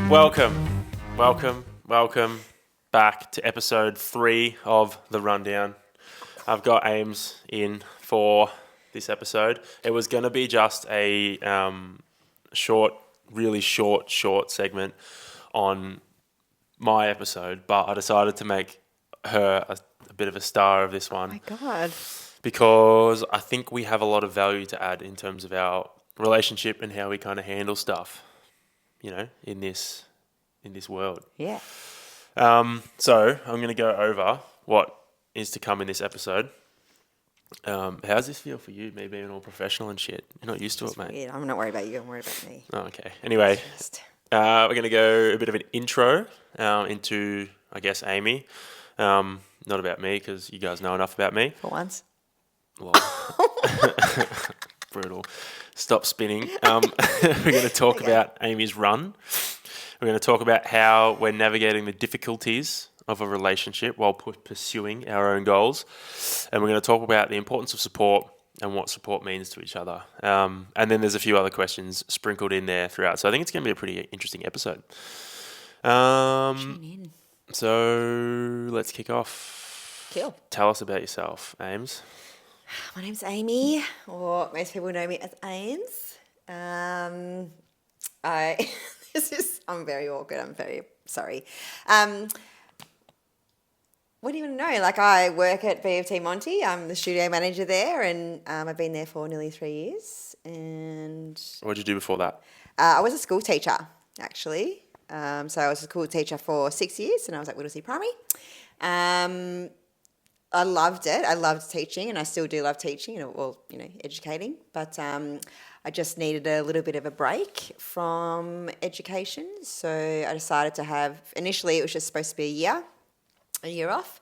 Welcome back to episode 3 of The Rundown. I've got Ames in for this episode. It was going to be just a really short segment on my episode, but I decided to make her a bit of a star of this one. Oh my God. Because I think we have a lot of value to add in terms of our relationship and how we kind of handle stuff, you know, in this world. Yeah. So I'm going to go over what is to come in this episode. How's this feel for you, me being all professional and shit? You're not used to it, mate. Weird. I'm not worried about you. I'm worried about me. Oh, okay. Anyway, we're going to go a bit of an intro into, I guess, Amy. Not about me, because you guys know enough about me. For once. Well, brutal. Stop spinning. We're going to talk about Amy's run. We're going to talk about how we're navigating the difficulties of a relationship while pursuing our own goals. And we're going to talk about the importance of support and what support means to each other. And then there's a few other questions sprinkled in there throughout. So I think it's going to be a pretty interesting episode. Tune in. So let's kick off. Cool. Tell us about yourself, Ames. My name's Amy, or most people know me as Ames. I'm very awkward. I'm very sorry. What do you want to know? Like, I work at BFT Monty. I'm the studio manager there, and I've been there for nearly 3 years. And what did you do before that? I was a school teacher, actually. So I was a school teacher for 6 years, and I was at Whittlesea Primary. I loved it. I loved teaching, and I still do love teaching, educating. But I just needed a little bit of a break from education. So I decided to have, initially it was just supposed to be a year off.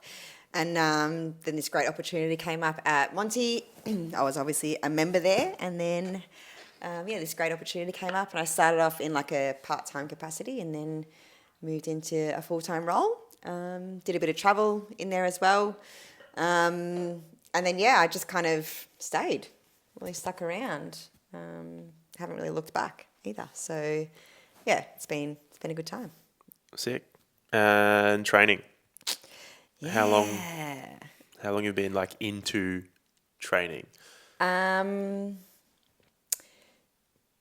And then this great opportunity came up at Monty. I was obviously a member there. And then, this great opportunity came up, and I started off in like a part-time capacity and then moved into a full-time role. Did a bit of travel in there as well. And then, I just kind of stayed, really stuck around. Haven't really looked back either. So, it's been a good time. Sick. And training. Yeah. How long have you been like into training?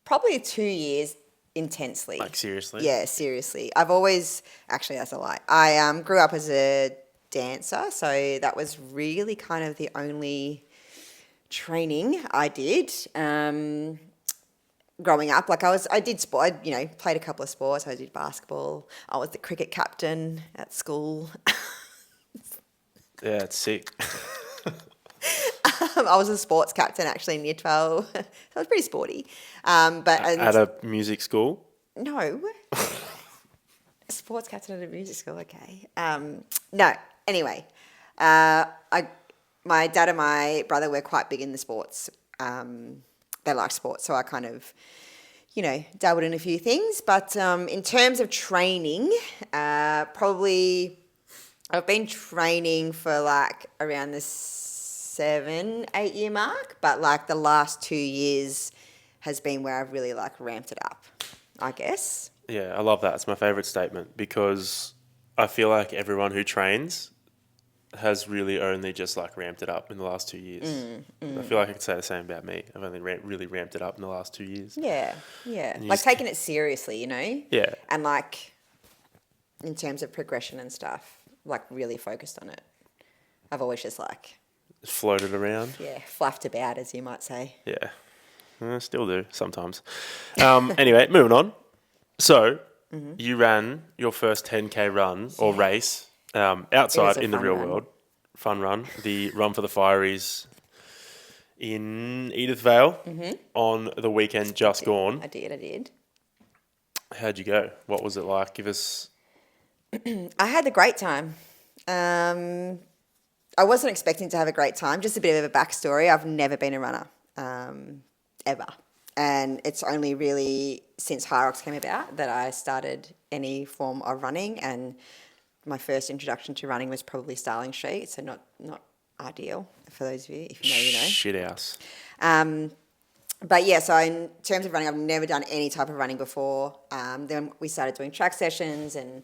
Probably 2 years intensely. Like seriously? Yeah, seriously. I've always, actually that's a lie. I grew up as a dancer, so that was really kind of the only training I did. Growing up, I did sport. I played a couple of sports. I did basketball. I was the cricket captain at school. Yeah, it's sick. I was a sports captain actually in year 12. So I was pretty sporty. At a music school? No. Sports captain at a music school, okay. No, anyway. My dad and my brother were quite big in the sports. They like sports, so I kind of, dabbled in a few things. But in terms of training, probably I've been training for like around the 7-8 year mark, but like the last 2 years has been where I've really like ramped it up, I guess. Yeah, I love that. It's my favourite statement because I feel like everyone who trains has really only just like ramped it up in the last 2 years. I feel like I could say the same about me. I've only really ramped it up in the last 2 years. Yeah. Like taking it seriously, Yeah. And like in terms of progression and stuff, like really focused on it. I've always just like floated around. Yeah, fluffed about, as you might say. Yeah. I still do sometimes. Anyway, moving on. So, you ran your first 10K run or race outside in the real world. Fun run. The Run for the Fireys in Edithvale on the weekend just gone. I did. How'd you go? What was it like? Give us... I had a great time. I wasn't expecting to have a great time. Just a bit of a backstory. I've never been a runner, ever. And it's only really since High Rocks came about that I started any form of running. And my first introduction to running was probably Starling Street, so not ideal for those of you, if you know, you know. Shit house. But yeah, so in terms of running, I've never done any type of running before. Then we started doing track sessions and,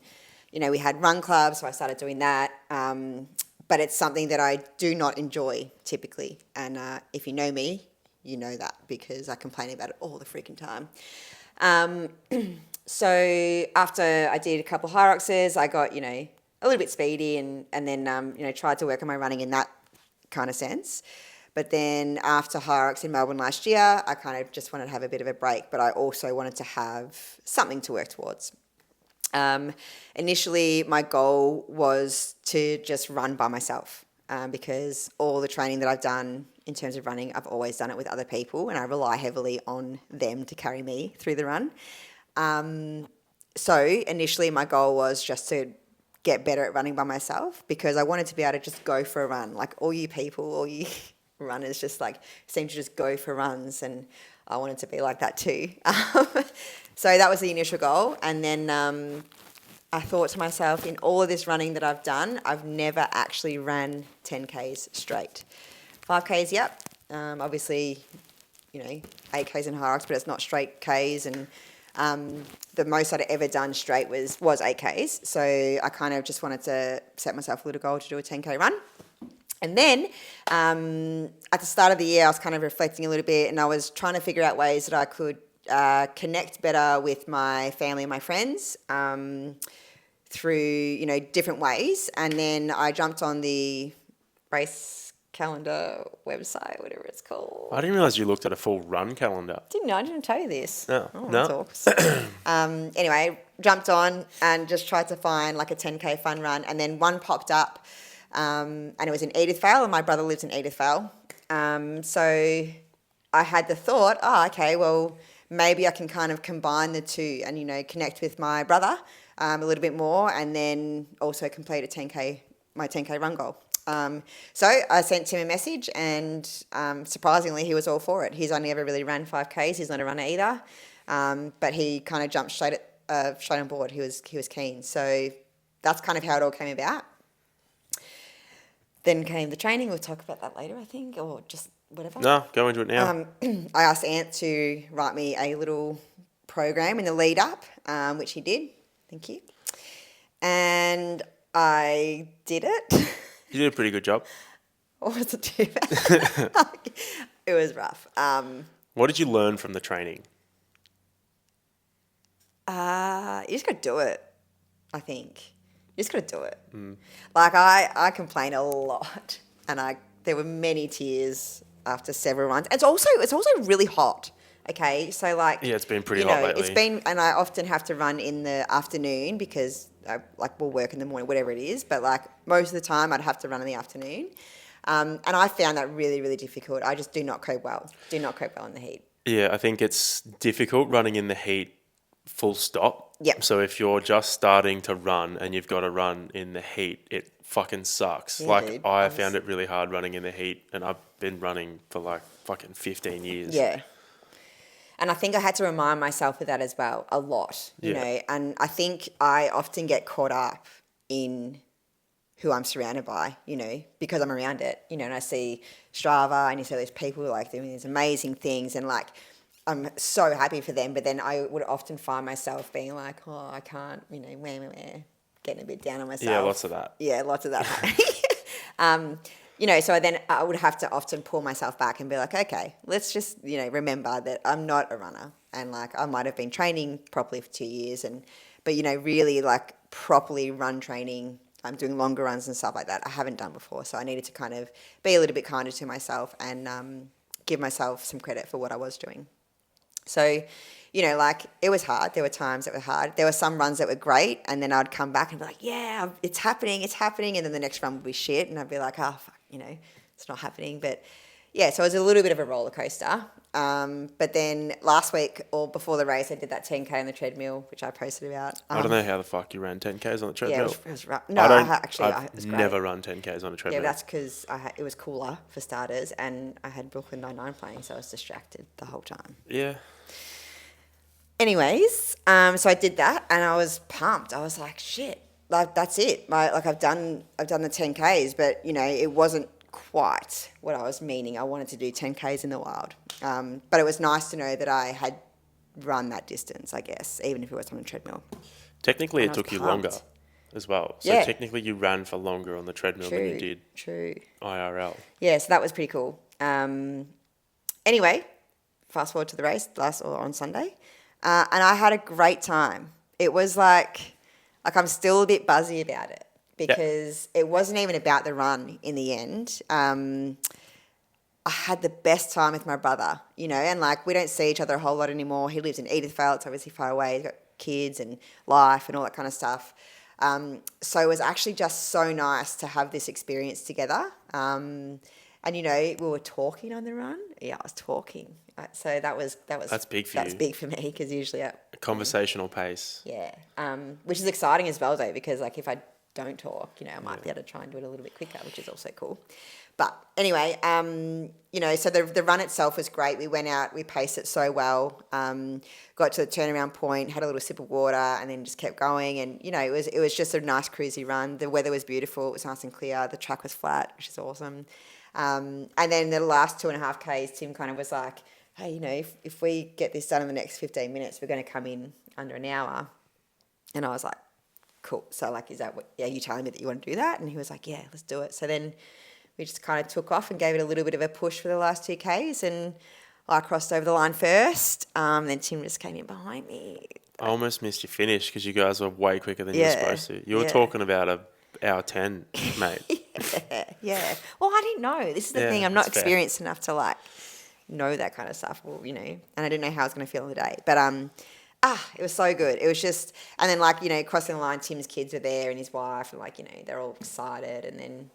we had run clubs, so I started doing that. But it's something that I do not enjoy typically. And if you know me, you know that because I complain about it all the freaking time. So after I did a couple high roxes, I got, a little bit speedy and then, tried to work on my running in that kind of sense. But then after high rox in Melbourne last year, I kind of just wanted to have a bit of a break, but I also wanted to have something to work towards. Initially, my goal was to just run by myself because all the training that I've done in terms of running, I've always done it with other people and I rely heavily on them to carry me through the run. So initially, my goal was just to get better at running by myself because I wanted to be able to just go for a run. Like all you people, all you runners just like seem to just go for runs and I wanted to be like that too. So that was the initial goal. And then I thought to myself, in all of this running that I've done, I've never actually ran 10Ks straight. 5Ks, yep. Obviously, 8Ks and high rocks, but it's not straight Ks. And the most I'd ever done straight was 8Ks. So I kind of just wanted to set myself a little goal to do a 10K run. And then at the start of the year, I was kind of reflecting a little bit and I was trying to figure out ways that I could connect better with my family and my friends through, different ways. And then I jumped on the race calendar website, whatever it's called. I didn't realise you looked at a full run calendar. I didn't tell you this. No. Anyway, jumped on and just tried to find like a 10K fun run. And then one popped up. And it was in Edithvale, and my brother lives in Edithvale. So I had the thought, okay, well, maybe I can kind of combine the two and, connect with my brother a little bit more and then also complete my 10K run goal. So I sent him a message and surprisingly, he was all for it. He's only ever really ran 5Ks. He's not a runner either. But he kind of jumped straight on board. He was keen. So that's kind of how it all came about. Then came the training. We'll talk about that later, I think, or just whatever. No, go into it now. I asked Ant to write me a little program in the lead up, which he did. Thank you. And I did it. You did a pretty good job. What was it too bad? It was rough. What did you learn from the training? You just got to do it, I think. You just got to do it. Like I complain a lot and there were many tears after several runs. It's also really hot. Okay. So like, yeah, it's been pretty hot lately. And I often have to run in the afternoon because we'll work in the morning, whatever it is. But like most of the time I'd have to run in the afternoon. And I found that really, really difficult. I just do not cope well in the heat. Yeah. I think it's difficult running in the heat full stop. Yep. So if you're just starting to run and you've got to run in the heat, it fucking sucks. Yeah, like dude. I found it really hard running in the heat and I've been running for like fucking 15 years. Yeah. And I think I had to remind myself of that as well a lot, you know, and I think I often get caught up in who I'm surrounded by, because I'm around it, and I see Strava and you see these people like doing these amazing things and like, I'm so happy for them, but then I would often find myself being like, oh, I can't, getting a bit down on myself. Yeah, lots of that. Yeah, lots of that happening. So then I would have to often pull myself back and be like, okay, let's just, remember that I'm not a runner and like I might have been training properly for 2 years but really like properly run training, I'm doing longer runs and stuff like that. I haven't done before. So I needed to kind of be a little bit kinder to myself and give myself some credit for what I was doing. So, like it was hard. There were times that were hard. There were some runs that were great. And then I'd come back and be like, yeah, it's happening. And then the next run would be shit. And I'd be like, oh, fuck, it's not happening. But yeah, so it was a little bit of a roller coaster. But then last week or before the race, I did that 10K on the treadmill, which I posted about. I don't know how the fuck you ran 10Ks on the treadmill. Yeah, it was rough. No, I've it was great. never run 10Ks on a treadmill. Yeah, that's because it was cooler for starters and I had Brooklyn Nine-Nine playing, so I was distracted the whole time. Yeah. Anyways, so I did that and I was pumped. I was like, shit, like that's it. I've done the 10Ks, but it wasn't quite what I was meaning. I wanted to do 10Ks in the wild. But it was nice to know that I had run that distance, I guess, even if it was on a treadmill. Technically, And it I was took you pumped. longer as well. So Yeah. technically, you ran for longer on the treadmill than you did True. IRL. Yeah, so that was pretty cool. Anyway, fast forward to the race on Sunday, and I had a great time. It was like I'm still a bit buzzy about it because it wasn't even about the run in the end. I had the best time with my brother, and like we don't see each other a whole lot anymore. He lives in Edithvale, it's obviously far away. He's got kids and life and all that kind of stuff. So it was actually just so nice to have this experience together. And we were talking on the run. Yeah, I was talking. So that's big for That's you. big for me because usually A conversational pace. yeah, which is exciting as well though because like if I don't talk, I might be able to try and do it a little bit quicker, which is also cool. But anyway, so the run itself was great. We went out, we paced it so well. Got to the turnaround point, had a little sip of water, and then just kept going. And it was just a nice cruisy run. The weather was beautiful. It was nice and clear. The track was flat, which is awesome. And then the last 2.5 Ks, Tim kind of was like, hey, if we get this done in the next 15 minutes, we're going to come in under an hour. And I was like, cool. So like, is that you telling me that you want to do that? And he was like, yeah, let's do it. So then we just kind of took off and gave it a little bit of a push for the last 2 Ks. And I crossed over the line first. Then Tim just came in behind me. I almost missed your finish because you guys were way quicker than you were supposed to. You were talking about a hour 10, mate. Yeah. Well, I didn't know. This is the thing. I'm not that's fair. experienced enough to like know that kind of stuff. Well, and I didn't know how I was going to feel on the day. But it was so good. It was just, and then like crossing the line, Tim's kids were there and his wife, and like they're all excited, and then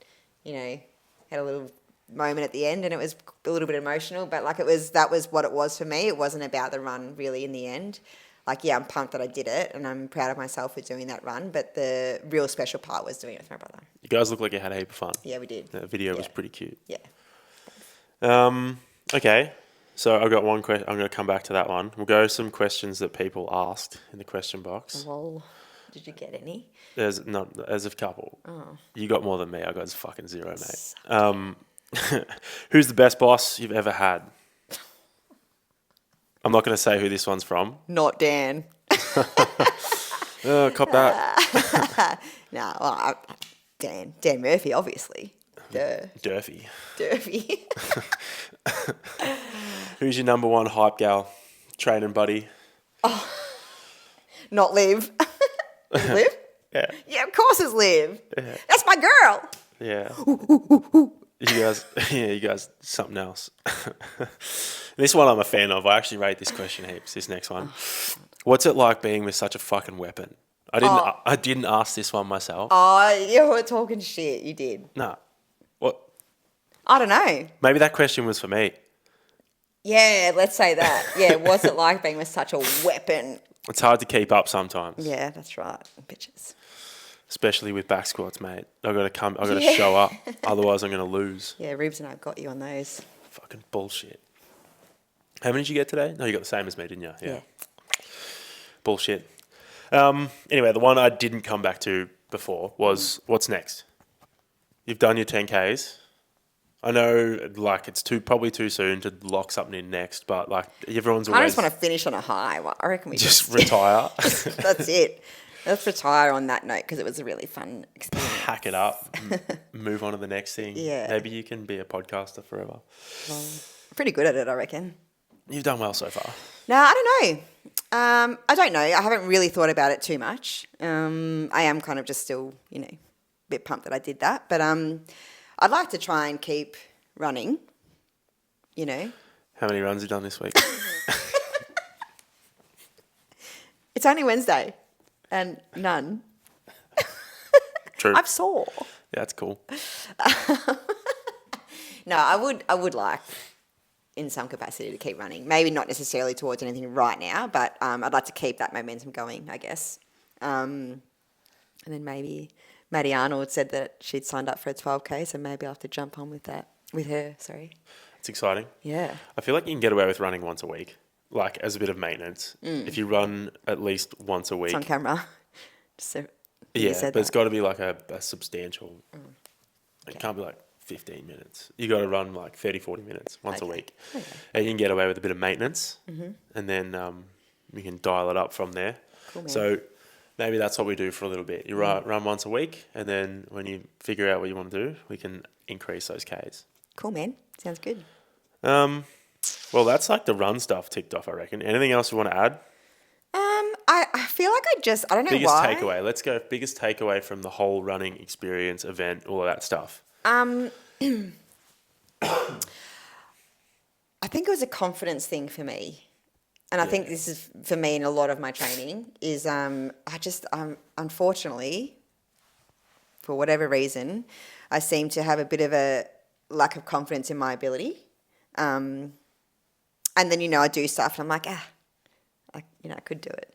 had a little moment at the end, and it was a little bit emotional. But like that was what it was for me. It wasn't about the run really in the end. Like, yeah, I'm pumped that I did it, and I'm proud of myself for doing that run. But the real special part was doing it with my brother. You guys look like you had a heap of fun. Yeah, we did. The video was pretty cute. Yeah. Okay, so I've got one question. I'm going to come back to that one. We'll go some questions that people asked in the question box. Well, did you get any? There's a couple. Oh. You got more than me. I got fucking 0, mate. Who's the best boss you've ever had? I'm not going to say who this one's from. Not Dan. Cop that. No, Dan Murphy, obviously. Duh. Durfee. Durfee. Who's your number one hype gal? Training buddy? Not Liv. Is it Liv? Yeah. Yeah, of course it's Liv. Yeah. That's my girl. Yeah. You guys, something else. This one I'm a fan of. I actually rate this question heaps. This next one. What's it like being with such a fucking weapon? I didn't ask this one myself. Oh, you were talking shit. You did. No. What? I don't know. Maybe that question was for me. Yeah, let's say that. Yeah, what's it like being with such a weapon? It's hard to keep up sometimes. Yeah, that's right. Bitches. Especially with back squats, mate. I've got to show up. Otherwise, I'm going to lose. Yeah, Rubes and I got you on those. Fucking bullshit. How many did you get today? No, you got the same as me, didn't you? Yeah. Bullshit. Anyway, the one I didn't come back to before was what's next? You've done your 10Ks. I know, like, it's probably too soon to lock something in next, but, like, everyone's always... I just want to finish on a high. Well, I reckon we just retire. That's it. Let's retire on that note because it was a really fun experience. Hack it up. Move on to the next thing. Yeah. Maybe you can be a podcaster forever. Well, pretty good at it, I reckon. You've done well so far. No, I don't know. I don't know. I haven't really thought about it too much. I am kind of just still, a bit pumped that I did that. But I'd like to try and keep running, How many runs have you done this week? It's only Wednesday and none. True. I'm sore. Yeah, that's cool. No, I would like in some capacity to keep running. Maybe not necessarily towards anything right now, but I'd like to keep that momentum going, I guess. And then maybe Maddie Arnold said that she'd signed up for a 12K, so maybe I'll have to jump on with her. It's exciting. Yeah. I feel like you can get away with running once a week, like as a bit of maintenance. If you run at least once a week. It's on camera. So yeah, but it's got to be like a substantial. It can't be like 15 minutes. You got to run like 30, 40 minutes once a Okay. week. Okay. And you can get away with a bit of maintenance, and then you can dial it up from there. Cool, man. So maybe that's what we do for a little bit. You run once a week, and then when you figure out what you want to do, we can increase those Ks. Cool, man. Sounds good. Well, that's like the run stuff ticked off, I reckon. Anything else you want to add? I feel like I don't know Biggest why. takeaway. Let's go. Biggest takeaway from the whole running experience, event, all of that stuff. I think it was a confidence thing for me. And I think this is for me in a lot of my training is unfortunately, for whatever reason, I seem to have a bit of a lack of confidence in my ability. And then, I do stuff and I'm like, I could do it.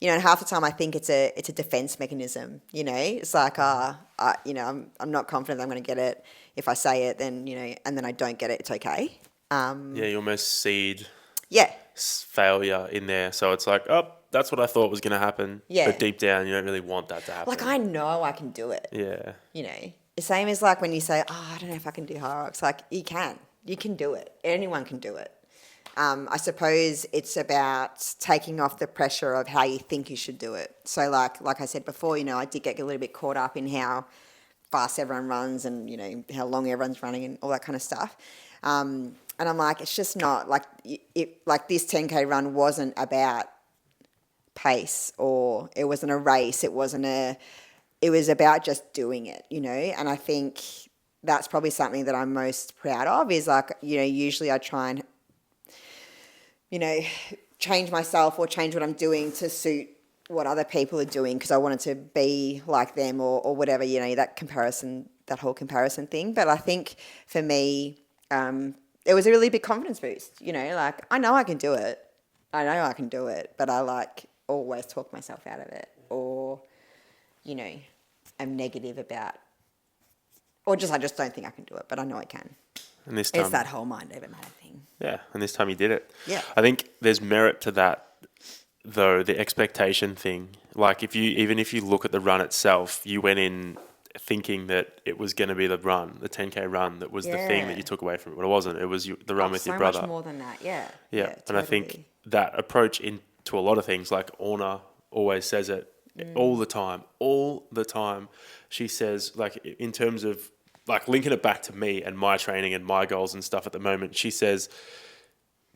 And half the time I think it's a defense mechanism, It's like, I'm not confident I'm going to get it. If I say it, then, and then I don't get it, it's okay. You almost seed Yeah. failure in there. So it's like, oh, that's what I thought was going to happen. Yeah. But deep down, you don't really want that to happen. Like, I know I can do it. Yeah. The same as like when you say, I don't know if I can do high rocks. Like, you can do it. Anyone can do it. I suppose it's about taking off the pressure of how you think you should do it. So like I said before, I did get a little bit caught up in how fast everyone runs and, how long everyone's running and all that kind of stuff. And I'm like, it's just not like like this 10K run wasn't about pace or it wasn't a race. It was about just doing it, and I think that's probably something that I'm most proud of is like, usually I try and, change myself or change what I'm doing to suit what other people are doing because I wanted to be like them or whatever, that whole comparison thing. But I think for me, it was a really big confidence boost, like I know I can do it. But I like always talk myself out of it or, I'm negative about, or I just don't think I can do it, but I know I can. And this time, it's that whole mind over matter thing. Yeah, and this time you did it. Yeah. I think there's merit to that, though, the expectation thing. Like if you look at the run itself, you went in thinking that it was going to be the 10K run that was the thing that you took away from it, but it wasn't. It was the run with your brother. So much more than that, yeah. Yeah, and totally. I think that approach into a lot of things, like Orna always says it all the time. She says, like in terms of like linking it back to me and my training and my goals and stuff at the moment, she says,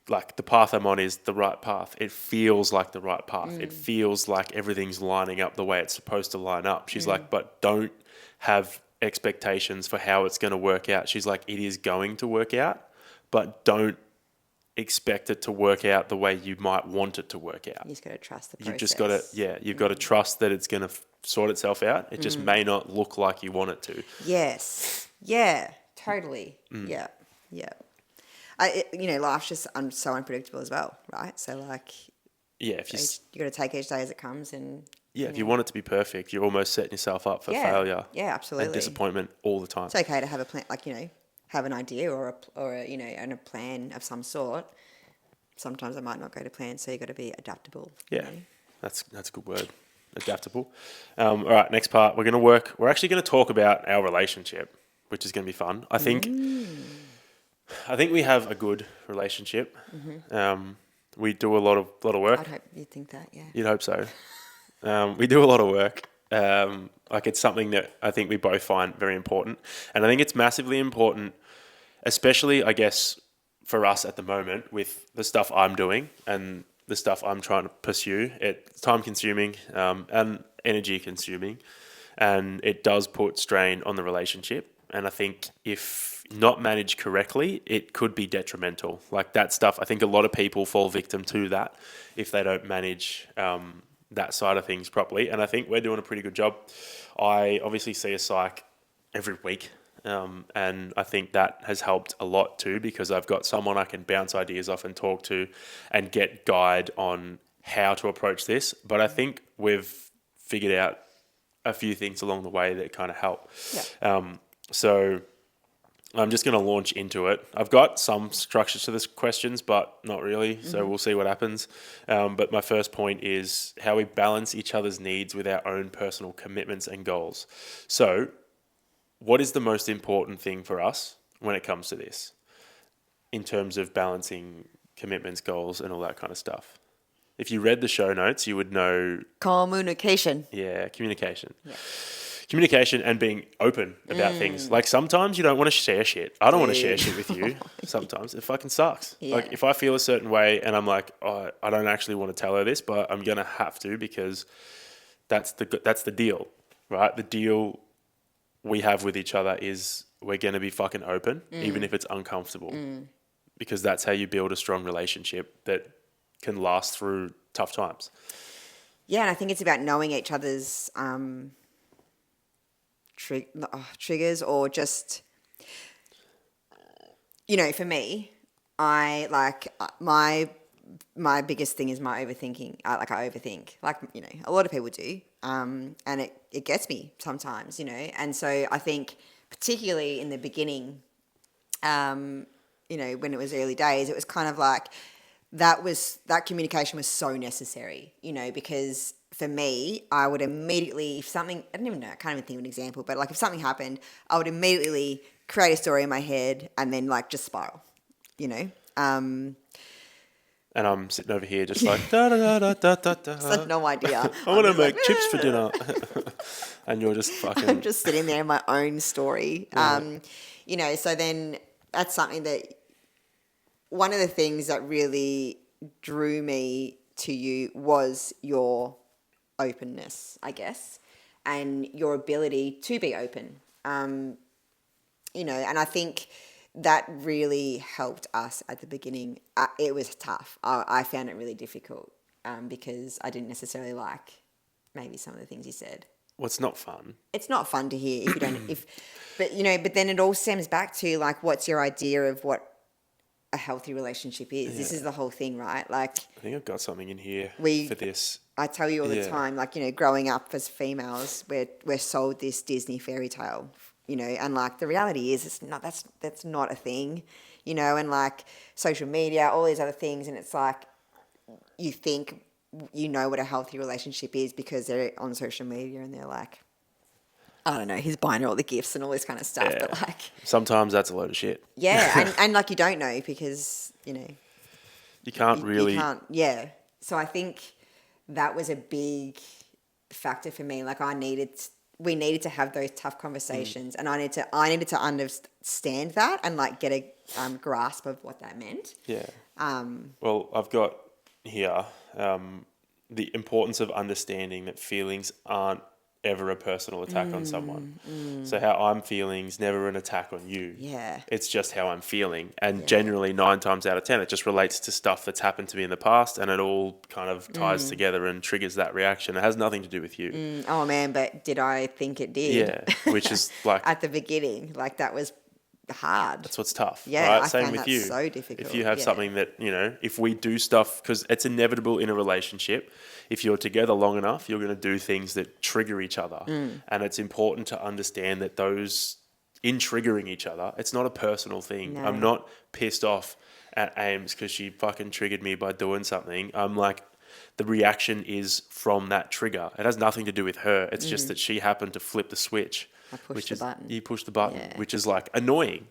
like the path I'm on is the right path. It feels like the right path. It feels like everything's lining up the way it's supposed to line up. She's like, but don't have expectations for how it's going to work out. She's like, it is going to work out, but don't expect it to work out the way you might want it to work out. You just got to trust the process. You've just got to, you've got to trust that it's going to sort itself out. It just may not look like you want it to. Yes. Yeah, totally. Yeah. Yeah. Life's just so unpredictable as well, right? So like, yeah, if you got to take each day as it comes, and if you want it to be perfect, you're almost setting yourself up for failure. Yeah, absolutely. And disappointment all the time. It's okay to have a plan, like have an idea or a plan of some sort. Sometimes it might not go to plan, so you got to be adaptable. Yeah, that's a good word, adaptable. All right, next part. We're actually going to talk about our relationship, which is going to be fun. I think we have a good relationship. We do a lot of work. I'd hope you'd think that, yeah. You'd hope so. We do a lot of work. Like it's something that I think we both find very important. And I think it's massively important, especially, I guess, for us at the moment with the stuff I'm doing and the stuff I'm trying to pursue. It's time consuming and energy consuming. And it does put strain on the relationship. And I think if not managed correctly, it could be detrimental. Like that stuff, I think a lot of people fall victim to that if they don't manage that side of things properly. And I think we're doing a pretty good job. I obviously see a psych every week. And I think that has helped a lot too, because I've got someone I can bounce ideas off and talk to and get guide on how to approach this. But I think we've figured out a few things along the way that kind of help. Yeah. So I'm just going to launch into it. I've got some structure to this questions, but not really. So we'll see what happens. But my first point is how we balance each other's needs with our own personal commitments and goals. So what is the most important thing for us when it comes to this in terms of balancing commitments, goals, and all that kind of stuff? If you read the show notes, you would know. Communication. Yeah, communication. Yeah. Communication and being open about things. Like sometimes you don't want to share shit. I don't want to share Dude. shit with you. Sometimes it fucking sucks. Yeah. Like if I feel a certain way and I'm like, oh, I don't actually want to tell her this, but I'm gonna have to because that's the deal, right? The deal we have with each other is we're gonna be fucking open, even if it's uncomfortable, because that's how you build a strong relationship that can last through tough times. Yeah, and I think it's about knowing each other's triggers, or just, for me, I like my biggest thing is my overthinking. I overthink, a lot of people do, and it gets me sometimes, and so I think particularly in the beginning, when it was early days, it was kind of like that communication was so necessary, because for me, I would immediately, if something, I don't even know, I can't even think of an example, but like if something happened, I would immediately create a story in my head and then like just spiral, And I'm sitting over here just like, da da da da da da. So no idea. I want to make chips for dinner. And you're just fucking. I'm just sitting there in my own story. Yeah. So then that's something that, one of the things that really drew me to you was your openness, I guess, and your ability to be open. And I think that really helped us at the beginning. It was tough. I found it really difficult because I didn't necessarily like maybe some of the things you said. Well, it's not fun. It's not fun to hear if you don't, but then it all stems back to like, what's your idea of what a healthy relationship is? Yeah. This is the whole thing, right? Like, I think I've got something in here for this. I tell you all the time, like, growing up as females, we're sold this Disney fairy tale, and like the reality is it's not, that's not a thing, and like social media, all these other things, and it's like you think what a healthy relationship is because they're on social media and they're like, I don't know, he's buying her all the gifts and all this kind of stuff. Yeah. But like, sometimes that's a load of shit. Yeah, and like you don't know because, you can't really. You can't, yeah. So I think that was a big factor for me. Like we needed to have those tough conversations, and I needed to understand that and like get a grasp of what that meant. Yeah. Well, I've got here the importance of understanding that feelings aren't ever a personal attack on someone. So how I'm feeling is never an attack on you. Yeah. It's just how I'm feeling. And generally 9 times out of 10, it just relates to stuff that's happened to me in the past, and it all kind of ties together and triggers that reaction. It has nothing to do with you. Oh man, but did I think it did? Yeah. Which is like at the beginning, like that was hard. That's what's tough. Yeah, right? I Same found with that you. so difficult. If you have something that, if we do stuff, because it's inevitable in a relationship, if you're together long enough, you're going to do things that trigger each other. And it's important to understand that those, in triggering each other, it's not a personal thing. No. I'm not pissed off at Ames because she fucking triggered me by doing something. I'm like, the reaction is from that trigger. It has nothing to do with her. It's just that she happened to flip the switch. I pushed the button. You pushed the button, which is like annoying.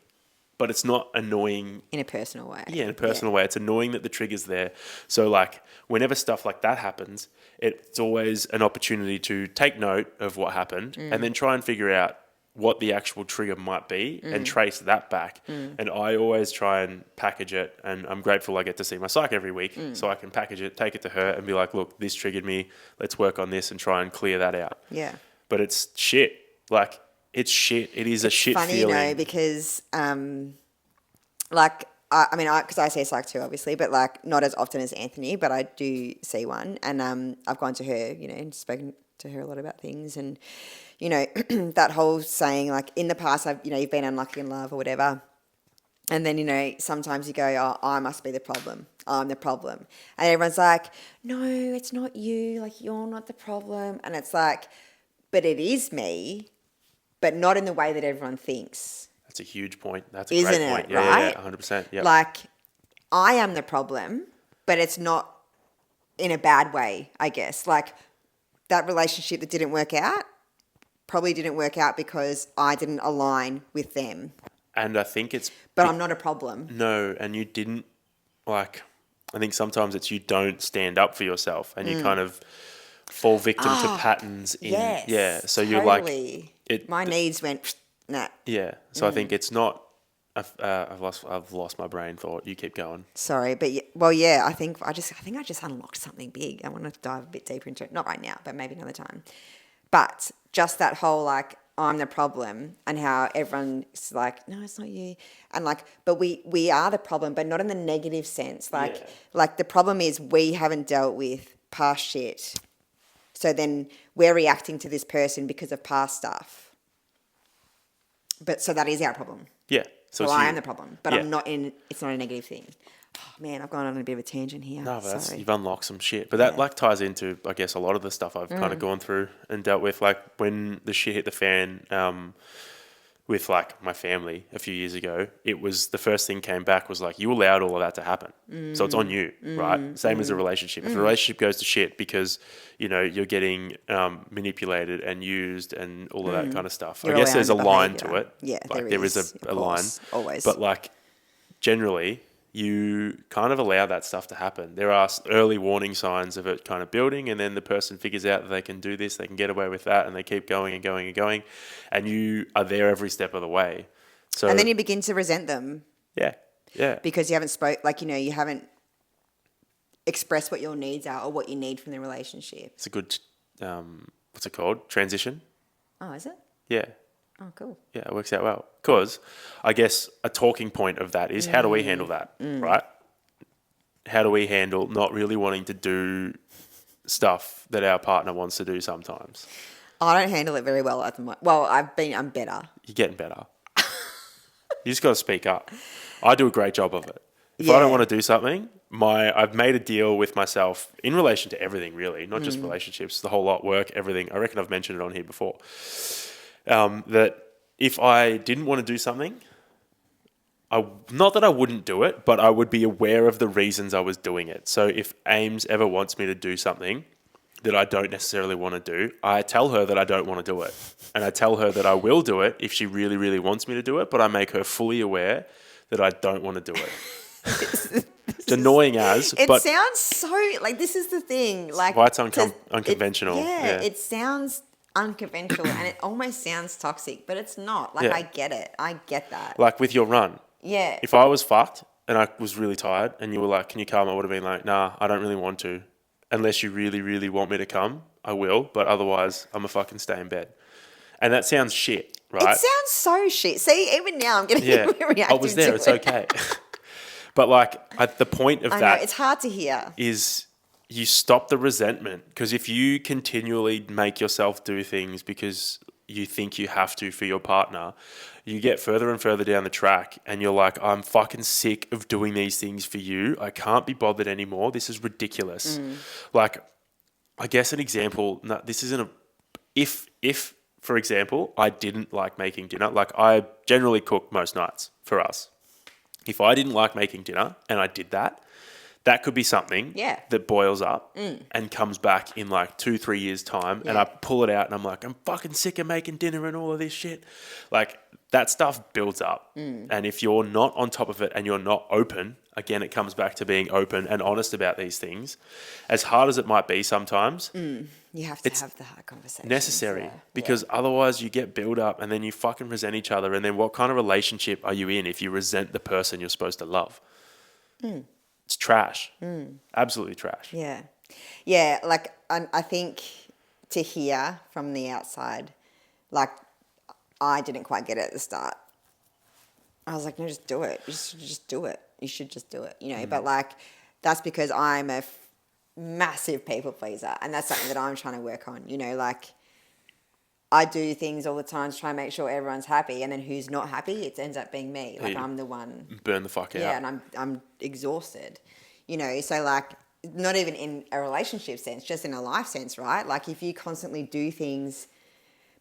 But it's not annoying in a personal way. Yeah, in a personal way. It's annoying that the trigger's there. So like whenever stuff like that happens, it's always an opportunity to take note of what happened and then try and figure out what the actual trigger might be and trace that back. And I always try and package it, and I'm grateful I get to see my psych every week so I can package it, take it to her and be like, look, this triggered me. Let's work on this and try and clear that out. Yeah. But it's shit. Like, it's shit. It is a shit funny, feeling. Because, because I see a psych too, obviously, but like not as often as Anthony, but I do see one. And I've gone to her, and spoken to her a lot about things. And, that whole saying, like in the past, you've been unlucky in love or whatever. And then, sometimes you go, oh, I must be the problem. I'm the problem. And everyone's like, no, it's not you. Like, you're not the problem. And it's like, but it is me, but not in the way that everyone thinks. That's a huge point. That's a great point. Yeah, right? Yeah, 100%. Yeah. Like, I am the problem, but it's not in a bad way, I guess. Like, that relationship that didn't work out, probably didn't work out because I didn't align with them. And I think it's... But I'm not a problem. No, and you didn't, like... I think sometimes it's you don't stand up for yourself and you kind of fall victim to patterns in... Yes. Yeah, so totally. you're like... My needs went... Nah. Yeah, so I think it's not... I've lost my brain thought. You keep going. Sorry, but yeah, I think I just unlocked something big. I want to dive a bit deeper into it. Not right now, but maybe another time. But just that whole like I'm the problem and how everyone's like, no, it's not you, and like, but we are the problem, but not in the negative sense. Like the problem is we haven't dealt with past shit, so then we're reacting to this person because of past stuff. But so that is our problem. Yeah. So I am the problem, but Yeah. it's not a negative thing. Oh, man, I've gone on a bit of a tangent here. No, but Sorry. you've unlocked some shit. But that like ties into, I guess, a lot of the stuff I've kind of gone through and dealt with. Like when the shit hit the fan with like my family a few years ago, it was the first thing came back was like, you allowed all of that to happen. So it's on you, right? Same as a relationship. If a relationship goes to shit because, you know, you're getting manipulated and used and all of that kind of stuff. I guess there's a line to it. Yeah, like there is a line. Always. But like generally, you kind of allow that stuff to happen. There are early warning signs of it kind of building, and then the person figures out that they can do this, they can get away with that, and they keep going and going and going, and you are there every step of the way. So, and then you begin to resent them. Yeah. Because you haven't you haven't expressed what your needs are or what you need from the relationship. It's a good, what's it called? Transition? Oh, is it? Yeah. Oh, cool. Yeah, it works out well. Because I guess a talking point of that is how do we handle that, right? How do we handle not really wanting to do stuff that our partner wants to do sometimes? I don't handle it very well at the moment. Well, I'm better. You're getting better. You just got to speak up. I do a great job of it. If I don't want to do something, I've made a deal with myself in relation to everything, really, not just relationships, the whole lot, work, everything. I reckon I've mentioned it on here before. That if I didn't want to do something, not that I wouldn't do it, but I would be aware of the reasons I was doing it. So if Ames ever wants me to do something that I don't necessarily want to do, I tell her that I don't want to do it. And I tell her that I will do it if she really, really wants me to do it, but I make her fully aware that I don't want to do it. It's annoying but sounds so, like, this is the thing. Like, why it's unconventional. It sounds unconventional and it almost sounds toxic, but it's not. Like, I get it. I get that. Like with your run. Yeah. If I was fucked and I was really tired and you were like, can you come? I would have been like, nah, I don't really want to. Unless you really, really want me to come, I will. But otherwise, I'm a fucking stay in bed. And that sounds shit, right? It sounds so shit. See, even now I'm getting reactive. I was there. It's okay. But like, the point of that, it's hard to hear, is you stop the resentment. Because if you continually make yourself do things because you think you have to for your partner, you get further and further down the track and you're like, I'm fucking sick of doing these things for you. I can't be bothered anymore. This is ridiculous. Like, I guess an example, this isn't if, for example, I didn't like making dinner, like I generally cook most nights for us. If I didn't like making dinner and I did that, that could be something that boils up and comes back in like 2-3 years' time. And I pull it out and I'm like, I'm fucking sick of making dinner and all of this shit. Like, that stuff builds up. And if you're not on top of it and you're not open, again, it comes back to being open and honest about these things. As hard as it might be sometimes, you have to have the hard conversation. Necessary, because otherwise you get build up and then you fucking resent each other. And then what kind of relationship are you in if you resent the person you're supposed to love? It's trash. Absolutely trash. Yeah. Yeah, like I think to hear from the outside, like I didn't quite get it at the start. I was like, no, just do it. You should just do it. You should just do it, you know. But like, that's because I'm a massive people pleaser, and that's something that I'm trying to work on. You know, like I do things all the time to try and make sure everyone's happy, and then who's not happy, it ends up being me. Like I'm the one burn the fuck out. Yeah, and I'm exhausted. You know, so like not even in a relationship sense, just in a life sense, right? Like if you constantly do things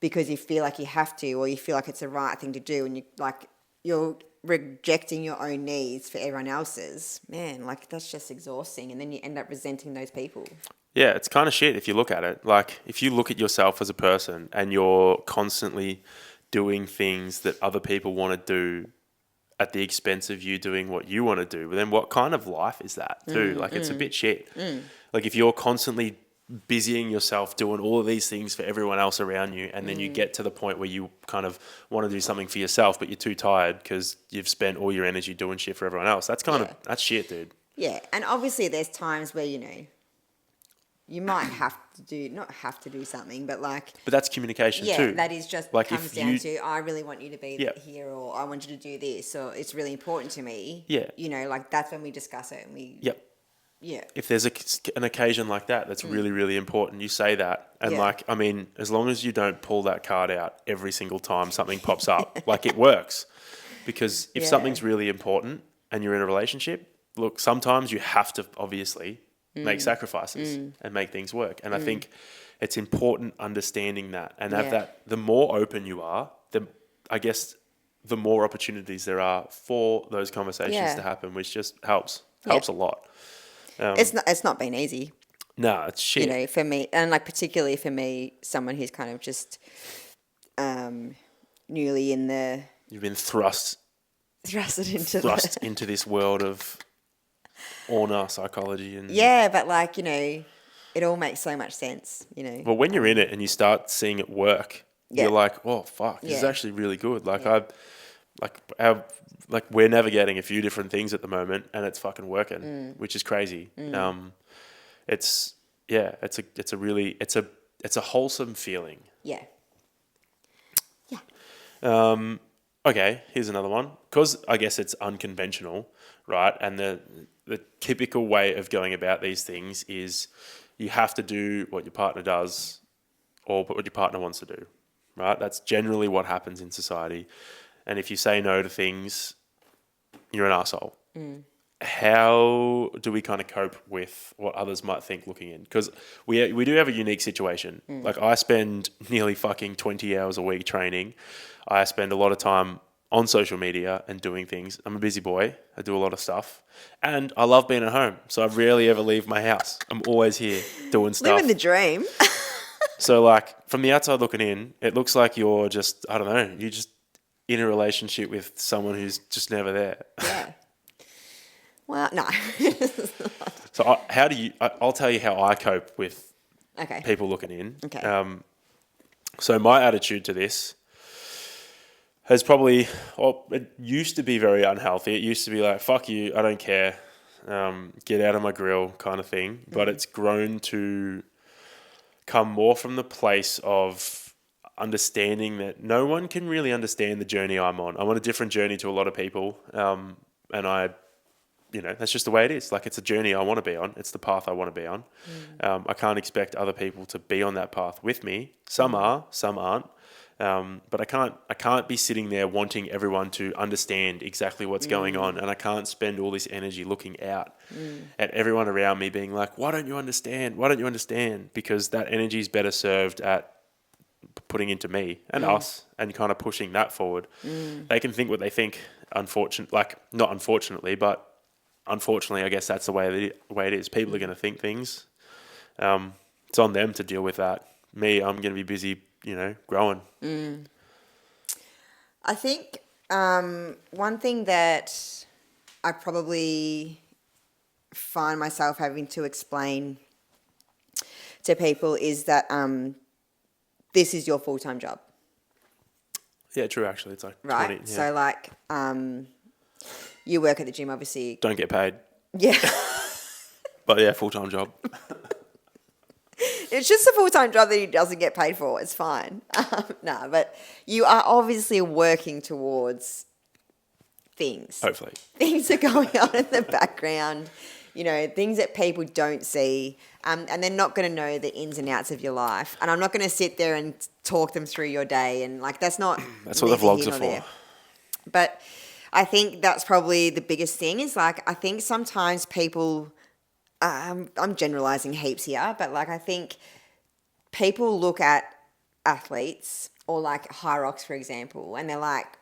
because you feel like you have to, or you feel like it's the right thing to do, and you're rejecting your own needs for everyone else's, man, like that's just exhausting. And then you end up resenting those people. Yeah, it's kind of shit if you look at it. Like, if you look at yourself as a person and you're constantly doing things that other people want to do at the expense of you doing what you want to do, then what kind of life is that too? Like, it's a bit shit. Like, if you're constantly busying yourself doing all of these things for everyone else around you, and then you get to the point where you kind of want to do something for yourself, but you're too tired because you've spent all your energy doing shit for everyone else. That's kind of, that's shit, dude. Yeah, and obviously there's times where, you might not have to do something, but But that's communication too. yeah, that is just Like, comes if down you, to, I really want you to be here, or I want you to do this, or it's really important to me. Yeah. Like that's when we discuss it and we. Yep. Yeah. If there's an occasion like that that's really, really important, you say that. And like, I mean, as long as you don't pull that card out every single time something pops up, like, it works. Because if something's really important and you're in a relationship, look, sometimes you have to obviously make sacrifices and make things work. And I think it's important understanding that and have that. The more open you are, I guess the more opportunities there are for those conversations to happen, which just helps a lot. It's not been easy. No, it's shit. For me, and like particularly for me, someone who's kind of just newly in the You've been thrust into this world of honor psychology and but like it all makes so much sense. Well, when you're in it and you start seeing it work, you're like, oh fuck, this is actually really good. Like we're navigating a few different things at the moment, and it's fucking working, which is crazy. It's a wholesome feeling. Yeah. Okay, here's another one. Because I guess it's unconventional, right? And the typical way of going about these things is you have to do what your partner does or what your partner wants to do, right? That's generally what happens in society. And if you say no to things, you're an asshole. How do we kind of cope with what others might think looking in? Because we do have a unique situation. Like, I spend nearly fucking 20 hours a week training. I spend a lot of time on social media and doing things. I'm a busy boy. I do a lot of stuff. And I love being at home. So I rarely ever leave my house. I'm always here doing stuff. Living the dream. So, like, from the outside looking in, it looks like you're just, I don't know, you're just in a relationship with someone who's just never there. Yeah. Well, no. So I'll tell you how I cope with Okay. people looking in. Okay. So my attitude to this has probably, it used to be very unhealthy. It used to be like, fuck you, I don't care, get out of my grill kind of thing. But it's grown to come more from the place of understanding that no one can really understand the journey I'm on. I'm on a different journey to a lot of people. And that's just the way it is. Like, it's a journey I want to be on. It's the path I want to be on. I can't expect other people to be on that path with me. Some are, some aren't. But I can't be sitting there wanting everyone to understand exactly what's going on. And I can't spend all this energy looking out at everyone around me being like, why don't you understand? Why don't you understand? Because that energy is better served at putting into me and us and kind of pushing that forward. They can think what they think, not unfortunately, but unfortunately, I guess that's the way it is. People are going to think things. It's on them to deal with that. Me, I'm going to be busy, growing. I think one thing that I probably find myself having to explain to people is that this is your full-time job. Yeah, true, actually. It's like right? 20. Yeah. So, like, you work at the gym, obviously. Don't get paid. Yeah. But yeah, full-time job. It's just a full-time job that he doesn't get paid for. It's fine. No, but you are obviously working towards things. Hopefully. Things are going on in the background, things that people don't see. And they're not going to know the ins and outs of your life. And I'm not going to sit there and talk them through your day. And, like, that's not... That's what the vlogs are for. There. But I think that's probably the biggest thing is, like, I think sometimes people... I'm generalising heaps here, but, like, I think people look at athletes or, like, High Rocks, for example, and they're like,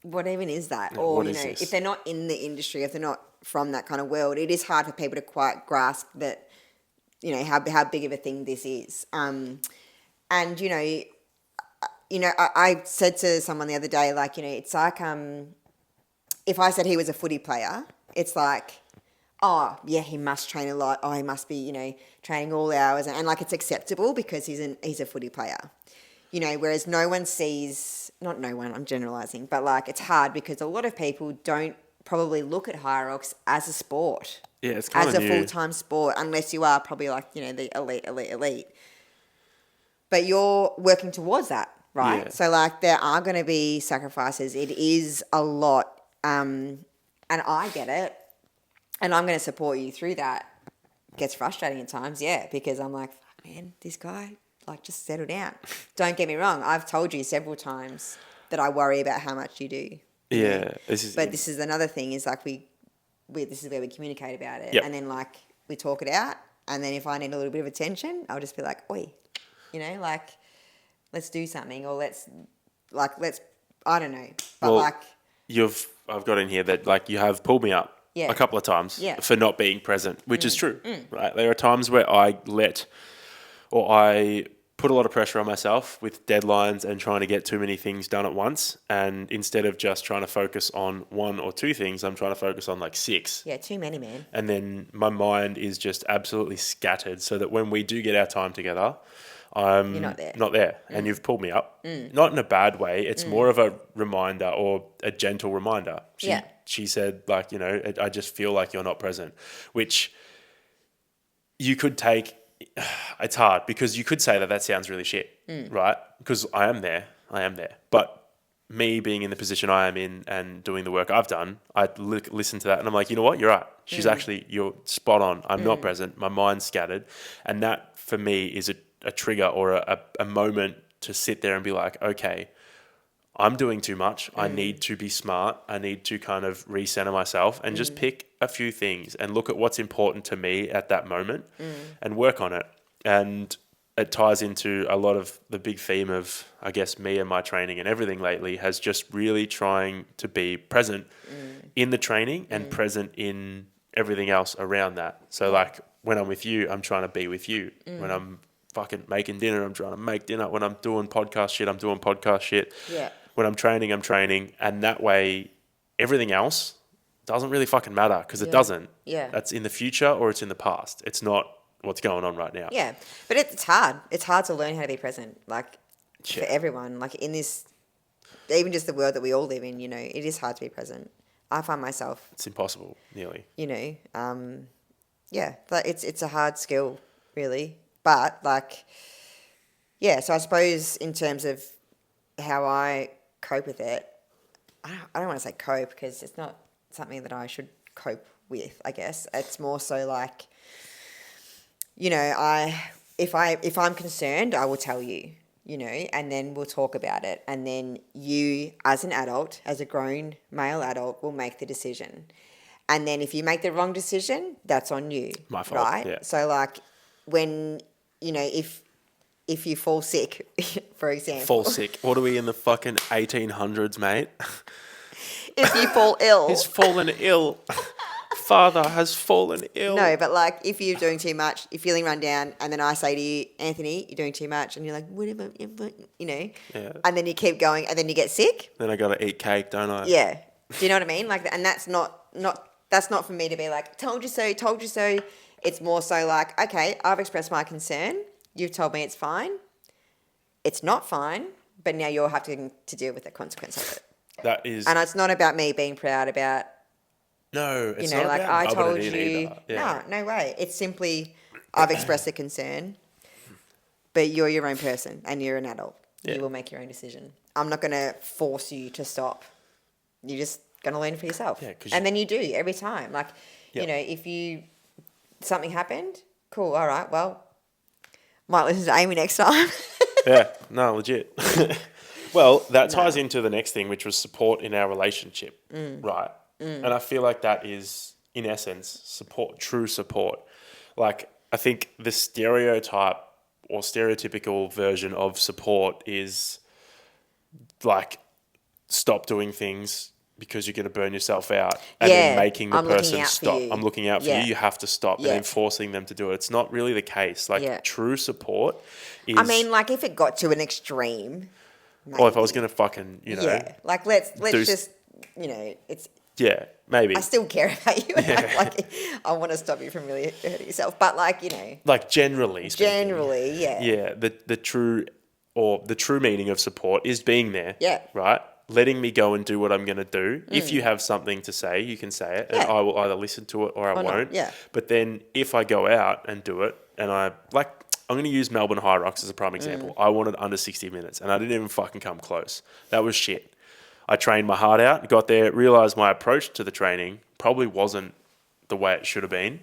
what even is that? Yeah, or, this? If they're not in the industry, if they're not from that kind of world, it is hard for people to quite grasp that, how big of a thing this is. And I said to someone the other day, like, it's like if I said he was a footy player, it's like, oh yeah, he must train a lot. Oh, he must be training all hours, and like it's acceptable because he's a footy player. Whereas no one sees, not no one, I'm generalizing, but like it's hard because a lot of people don't probably look at high rocks as a sport. Yeah, it's kind of of as a full-time sport, unless you are probably like, the elite. But you're working towards that, right? Yeah. So like there are going to be sacrifices. It is a lot. And I get it. And I'm going to support you through that. Gets frustrating at times, yeah, because I'm like, fuck, man, this guy, like, just settle down. Don't get me wrong. I've told you several times that I worry about how much you do. Yeah. This is another thing is like this is where we communicate about it. Yep. And then like we talk it out. And then if I need a little bit of attention, I'll just be like, oi, like, let's do something, or let's, I don't know. But Well, like, I've got in here that like you have pulled me up Yeah. a couple of times Yeah. for not being present, which is true, right? There are times where I put a lot of pressure on myself with deadlines and trying to get too many things done at once. And instead of just trying to focus on one or two things, I'm trying to focus on like 6. yeah, too many, man. And then my mind is just absolutely scattered so that when we do get our time together, I'm You're not there. Not there. And you've pulled me up. Not in a bad way. It's more of a reminder or a gentle reminder. She said, like, I just feel like you're not present, which you could take. It's hard because you could say that sounds really shit, right? Because I am there. But me being in the position I am in and doing the work I've done, I listen to that and I'm like, you know what? You're right. You're spot on. I'm not present. My mind's scattered. And that for me is a trigger or a moment to sit there and be like, okay, I'm doing too much. I need to be smart. I need to kind of recenter myself and just pick a few things and look at what's important to me at that moment and work on it. And it ties into a lot of the big theme of, I guess, me and my training and everything lately has just really trying to be present in the training and present in everything else around that. So like when I'm with you, I'm trying to be with you. When I'm fucking making dinner, I'm trying to make dinner. When I'm doing podcast shit, I'm doing podcast shit. Yeah. When I'm training, I'm training. And that way, everything else doesn't really fucking matter because it doesn't. Yeah. That's in the future or it's in the past. It's not what's going on right now. Yeah. But it's hard. It's hard to learn how to be present, like, for everyone. Like, in this, even just the world that we all live in, it is hard to be present. I find myself... It's impossible, nearly. But it's a hard skill, really. But, like, yeah, so I suppose in terms of how I cope with it, I don't want to say cope because it's not something that I should cope with, I guess. It's more so like, if I'm concerned, I will tell you, and then we'll talk about it. And then you, as an adult, as a grown male adult, will make the decision. And then if you make the wrong decision, that's on you. My fault, right? yeah. So, like, when, if you fall sick, for example. Fall sick. What are we in the fucking 1800s, mate? If you fall ill. He's fallen ill. Father has fallen ill. No, but like if you're doing too much, you're feeling run down, and then I say to you, Anthony, you're doing too much, and you're like, whatever, Yeah. and then you keep going, and then you get sick. Then I got to eat cake, don't I? Yeah. Do you know what I mean? Like, and that's not for me to be like, told you so, told you so. It's more so like, okay, I've expressed my concern. You've told me it's fine. It's not fine, but now you're having to deal with the consequence of it. That is... And it's not about me being proud about... No, it's not like about I told it in you. either. Yeah. No way. It's simply I've expressed a concern, but you're your own person and you're an adult. Yeah. You will make your own decision. I'm not going to force you to stop. You're just going to learn for yourself. Yeah, and then you do every time. Like, if something happened, cool. All right. Well, might listen to Amy next time. Yeah. No, legit. Well, that ties into the next thing, which was support in our relationship, right? And I feel like that is, in essence, support, true support. Like, I think the stereotype or stereotypical version of support is like, stop doing things, because you're going to burn yourself out, and then making the I'm looking person out for stop. you. I'm looking out for Yeah. you. You have to stop, and Yeah. then forcing them to do it. It's not really the case. Like true support is. I mean, like if it got to an extreme, maybe. Or if I was going to fucking, like let's do just, it's. Yeah, maybe. I still care about you. Like I want to stop you from really hurting yourself, but like like generally speaking. yeah. Yeah, the true meaning of support is being there. Yeah. Right? Letting me go and do what I'm going to do. If you have something to say, you can say it, and I will either listen to it or I won't. Yeah. But then if I go out and do it, and I'm going to use Melbourne High Rocks as a prime example. I wanted under 60 minutes, and I didn't even fucking come close. That was shit. I trained my heart out, got there, realised my approach to the training probably wasn't the way it should have been.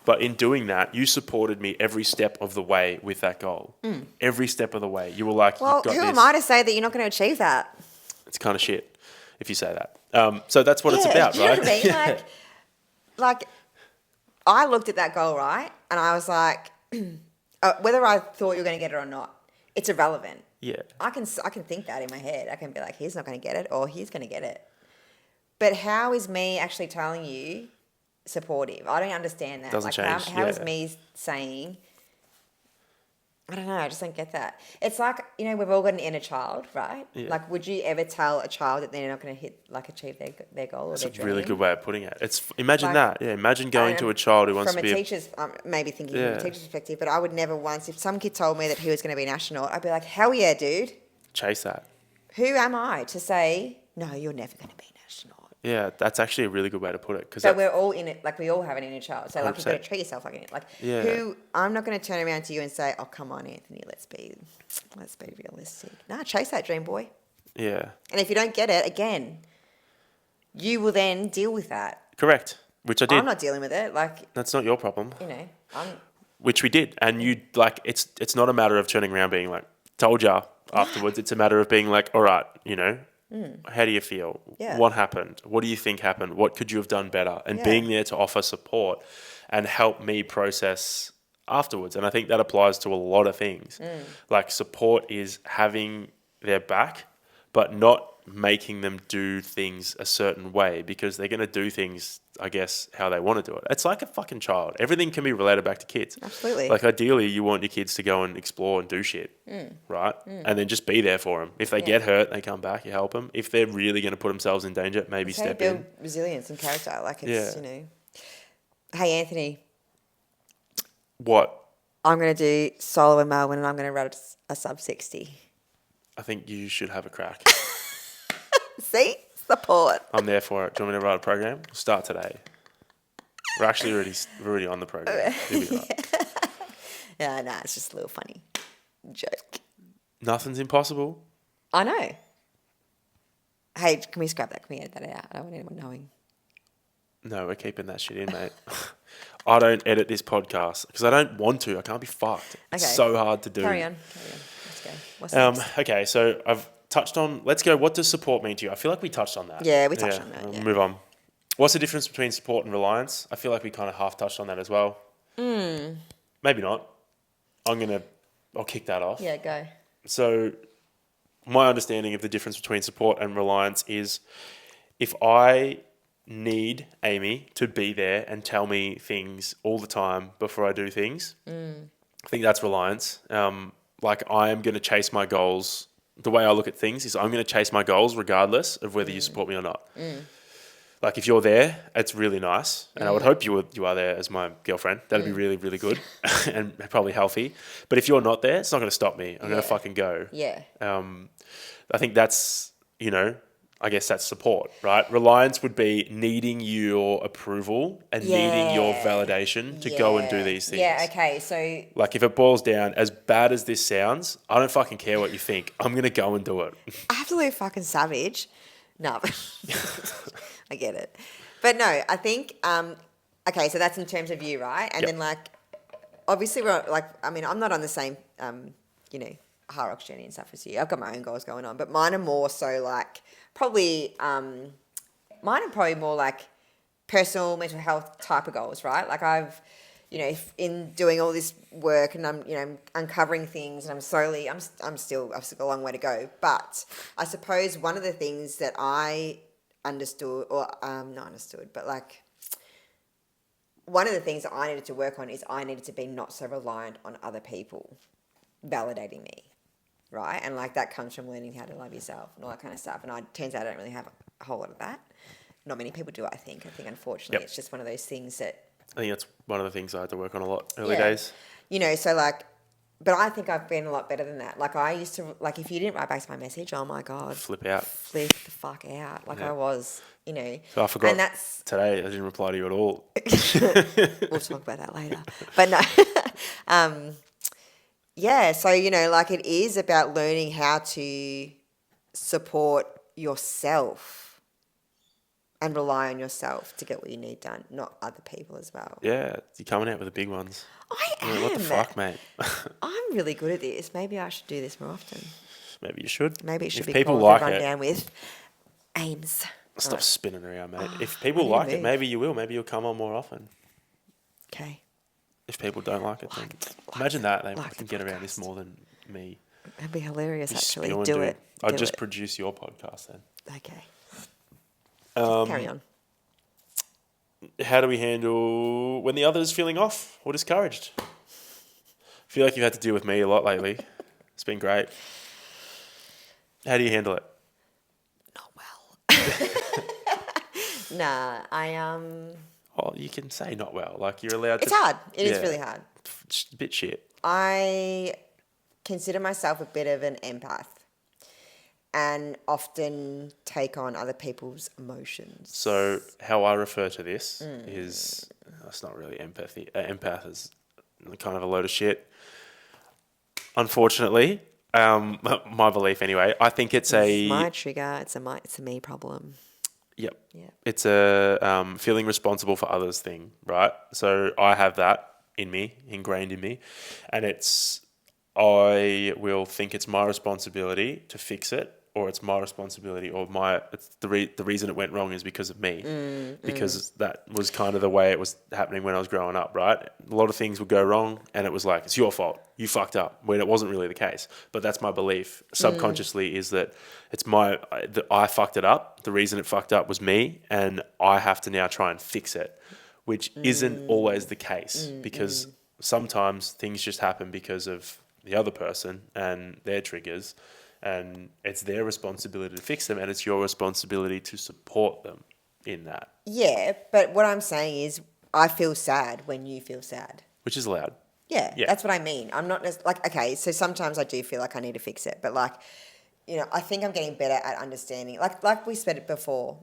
But in doing that, you supported me every step of the way with that goal. Every step of the way. You were like, well, you've got who this. am I to say that you're not going to achieve that? It's kind of shit if you say that. So that's what it's about, do you right? know what I mean? Like, I looked at that goal, right? And I was like, whether I thought you were going to get it or not, it's irrelevant. Yeah. I can think that in my head. I can be like, he's not going to get it or he's going to get it. But how is me actually telling you supportive? I don't understand that. Doesn't change. How is me saying, I don't know, I just don't get that. It's like, we've all got an inner child, right? Yeah. Like, would you ever tell a child that they're not going to achieve their goal or That's their a dream? really good way of putting it. Imagine Like, that. Yeah, imagine going to a child who wants to from be a teacher's, maybe thinking from a teacher's perspective, but I would never once, if some kid told me that he was going to be an astronaut, I'd be like, hell yeah, dude. chase that. Who am I to say, no, you're never going to be an astronaut? Yeah, that's actually a really good way to put it. So we're all in it, like we all have an inner child. So like 100%. you've got to treat yourself like it. Like Yeah. I'm not going to turn around to you and say, oh, come on, Anthony, let's be realistic. Nah, chase that dream, boy. Yeah. And if you don't get it, again, you will then deal with that. Correct. Which I did. I'm not dealing with it. Like, That's not your problem. I'm... Which we did. And you, it's not a matter of turning around being like, told ya afterwards. It's a matter of being like, all right, how do you feel? Yeah. What happened? What do you think happened? What could you have done better? And being there to offer support and help me process afterwards. And I think that applies to a lot of things. Like support is having their back, but not making them do things a certain way because they're going to do things, I guess, how they want to do it. It's like a fucking child. Everything can be related back to kids. Absolutely. Like ideally, you want your kids to go and explore and do shit, right? And then just be there for them. If they get hurt, they come back, you help them. If they're really going to put themselves in danger, maybe It's how you step build in. resilience and character. Like it's, Hey, Anthony, What? I'm going to do solo in Melbourne and I'm going to run a sub 60. I think you should have a crack. See? Support. I'm there for it. Do you want me to write a program? We'll start today. We're actually already on the program. Here we are. Yeah, no, it's just a little funny joke. Nothing's impossible. I know. Hey, can we scrap that? Can we edit that out? I don't want anyone knowing. No, we're keeping that shit in, mate. I don't edit this podcast because I don't want to. I can't be fucked. It's so hard to do. Carry on. Let's go. What's next? Okay, so I've touched on, let's go, what does support mean to you? I feel like we touched on that. Yeah, we touched on that. We'll move on. What's the difference between support and reliance? I feel like we kind of half touched on that as well. Maybe not. I'll kick that off. Yeah, go. So my understanding of the difference between support and reliance is if I need Amy to be there and tell me things all the time before I do things, I think that's reliance. Like I am going to chase my goals. The way I look at things is I'm going to chase my goals regardless of whether you support me or not. Like if you're there, it's really nice. And I would hope you are there as my girlfriend. That'd be really, really good and probably healthy. But if you're not there, it's not going to stop me. I'm going to fucking go. Yeah. I think that's, I guess that's support, right? Reliance would be needing your approval and needing your validation to go and do these things. Yeah, okay. So like if it boils down, as bad as this sounds, I don't fucking care what you think. I'm going to go and do it. absolute fucking savage. No. I get it. But no, I think, okay, so that's in terms of you, right? And then like, obviously we're like, I mean, I'm not on the same, high rocks journey and stuff as you. I've got my own goals going on, but mine are more so like, probably more like personal mental health type of goals, right? Like I've, you know, if in doing all this work and I'm, you know, uncovering things and I've still got a long way to go. But I suppose one of the things that I understood, or not understood, but like one of the things that I needed to work on is I needed to be not so reliant on other people validating me, right? And like that comes from learning how to love yourself and all that kind of stuff. And it turns out I don't really have a whole lot of that. Not many people do, I think. Unfortunately, It's just one of those things that... I think that's one of the things I had to work on a lot early days. You know, so like... But I think I've been a lot better than that. Like I used to... Like if you didn't write back to my message, oh my God. Flip out. Flip the fuck out. Like I was, you know. So I forgot and that's, today I didn't reply to you at all. we'll talk about that later. But no. Yeah, so, you know, like it is about learning how to support yourself and rely on yourself to get what you need done, not other people as well. Yeah, you're coming out with the big ones. I am. What the fuck, mate? I'm really good at this. Maybe I should do this more often. Maybe you should. Maybe it should if be people called like the it, rundown with aims. Stop spinning around, mate. If people like it, maybe you will. Maybe you'll come on more often. Okay. If people don't like it, then imagine that. They like can the get around this podcast. more than me. That'd be hilarious, You actually. spill and Do it. I'd just produce your podcast then. Okay. Um, Carry on. How do we handle when the other's feeling off or discouraged? I feel like you've had to deal with me a lot lately. It's been great. How do you handle it? Not well. Nah, Oh, you can say not well. Like you're allowed to. It's hard. It is really hard. It's a bit shit. I consider myself a bit of an empath and often take on other people's emotions. So how I refer to this is, that's not really empathy. Empath is kind of a load of shit. Unfortunately, my belief anyway, I think it's my trigger. It's a me problem. Yep. Yeah. It's a feeling responsible for others thing, right? So I have that in me, ingrained in me, and I will think it's my responsibility to fix it, or it's my responsibility, or it's the reason it went wrong is because of me, because that was kind of the way it was happening when I was growing up, right? A lot of things would go wrong, and it was like, it's your fault, you fucked up, when it wasn't really the case. But that's my belief subconsciously is that that I fucked it up. The reason it fucked up was me, and I have to now try and fix it, which isn't always the case, because sometimes things just happen because of the other person and their triggers, and it's their responsibility to fix them, and it's your responsibility to support them in that. Yeah, but what I'm saying is I feel sad when you feel sad. Which is loud. Yeah, that's what I mean. I'm not just like, okay, so sometimes I do feel like I need to fix it, but like, you know, I think I'm getting better at understanding. Like we said it before,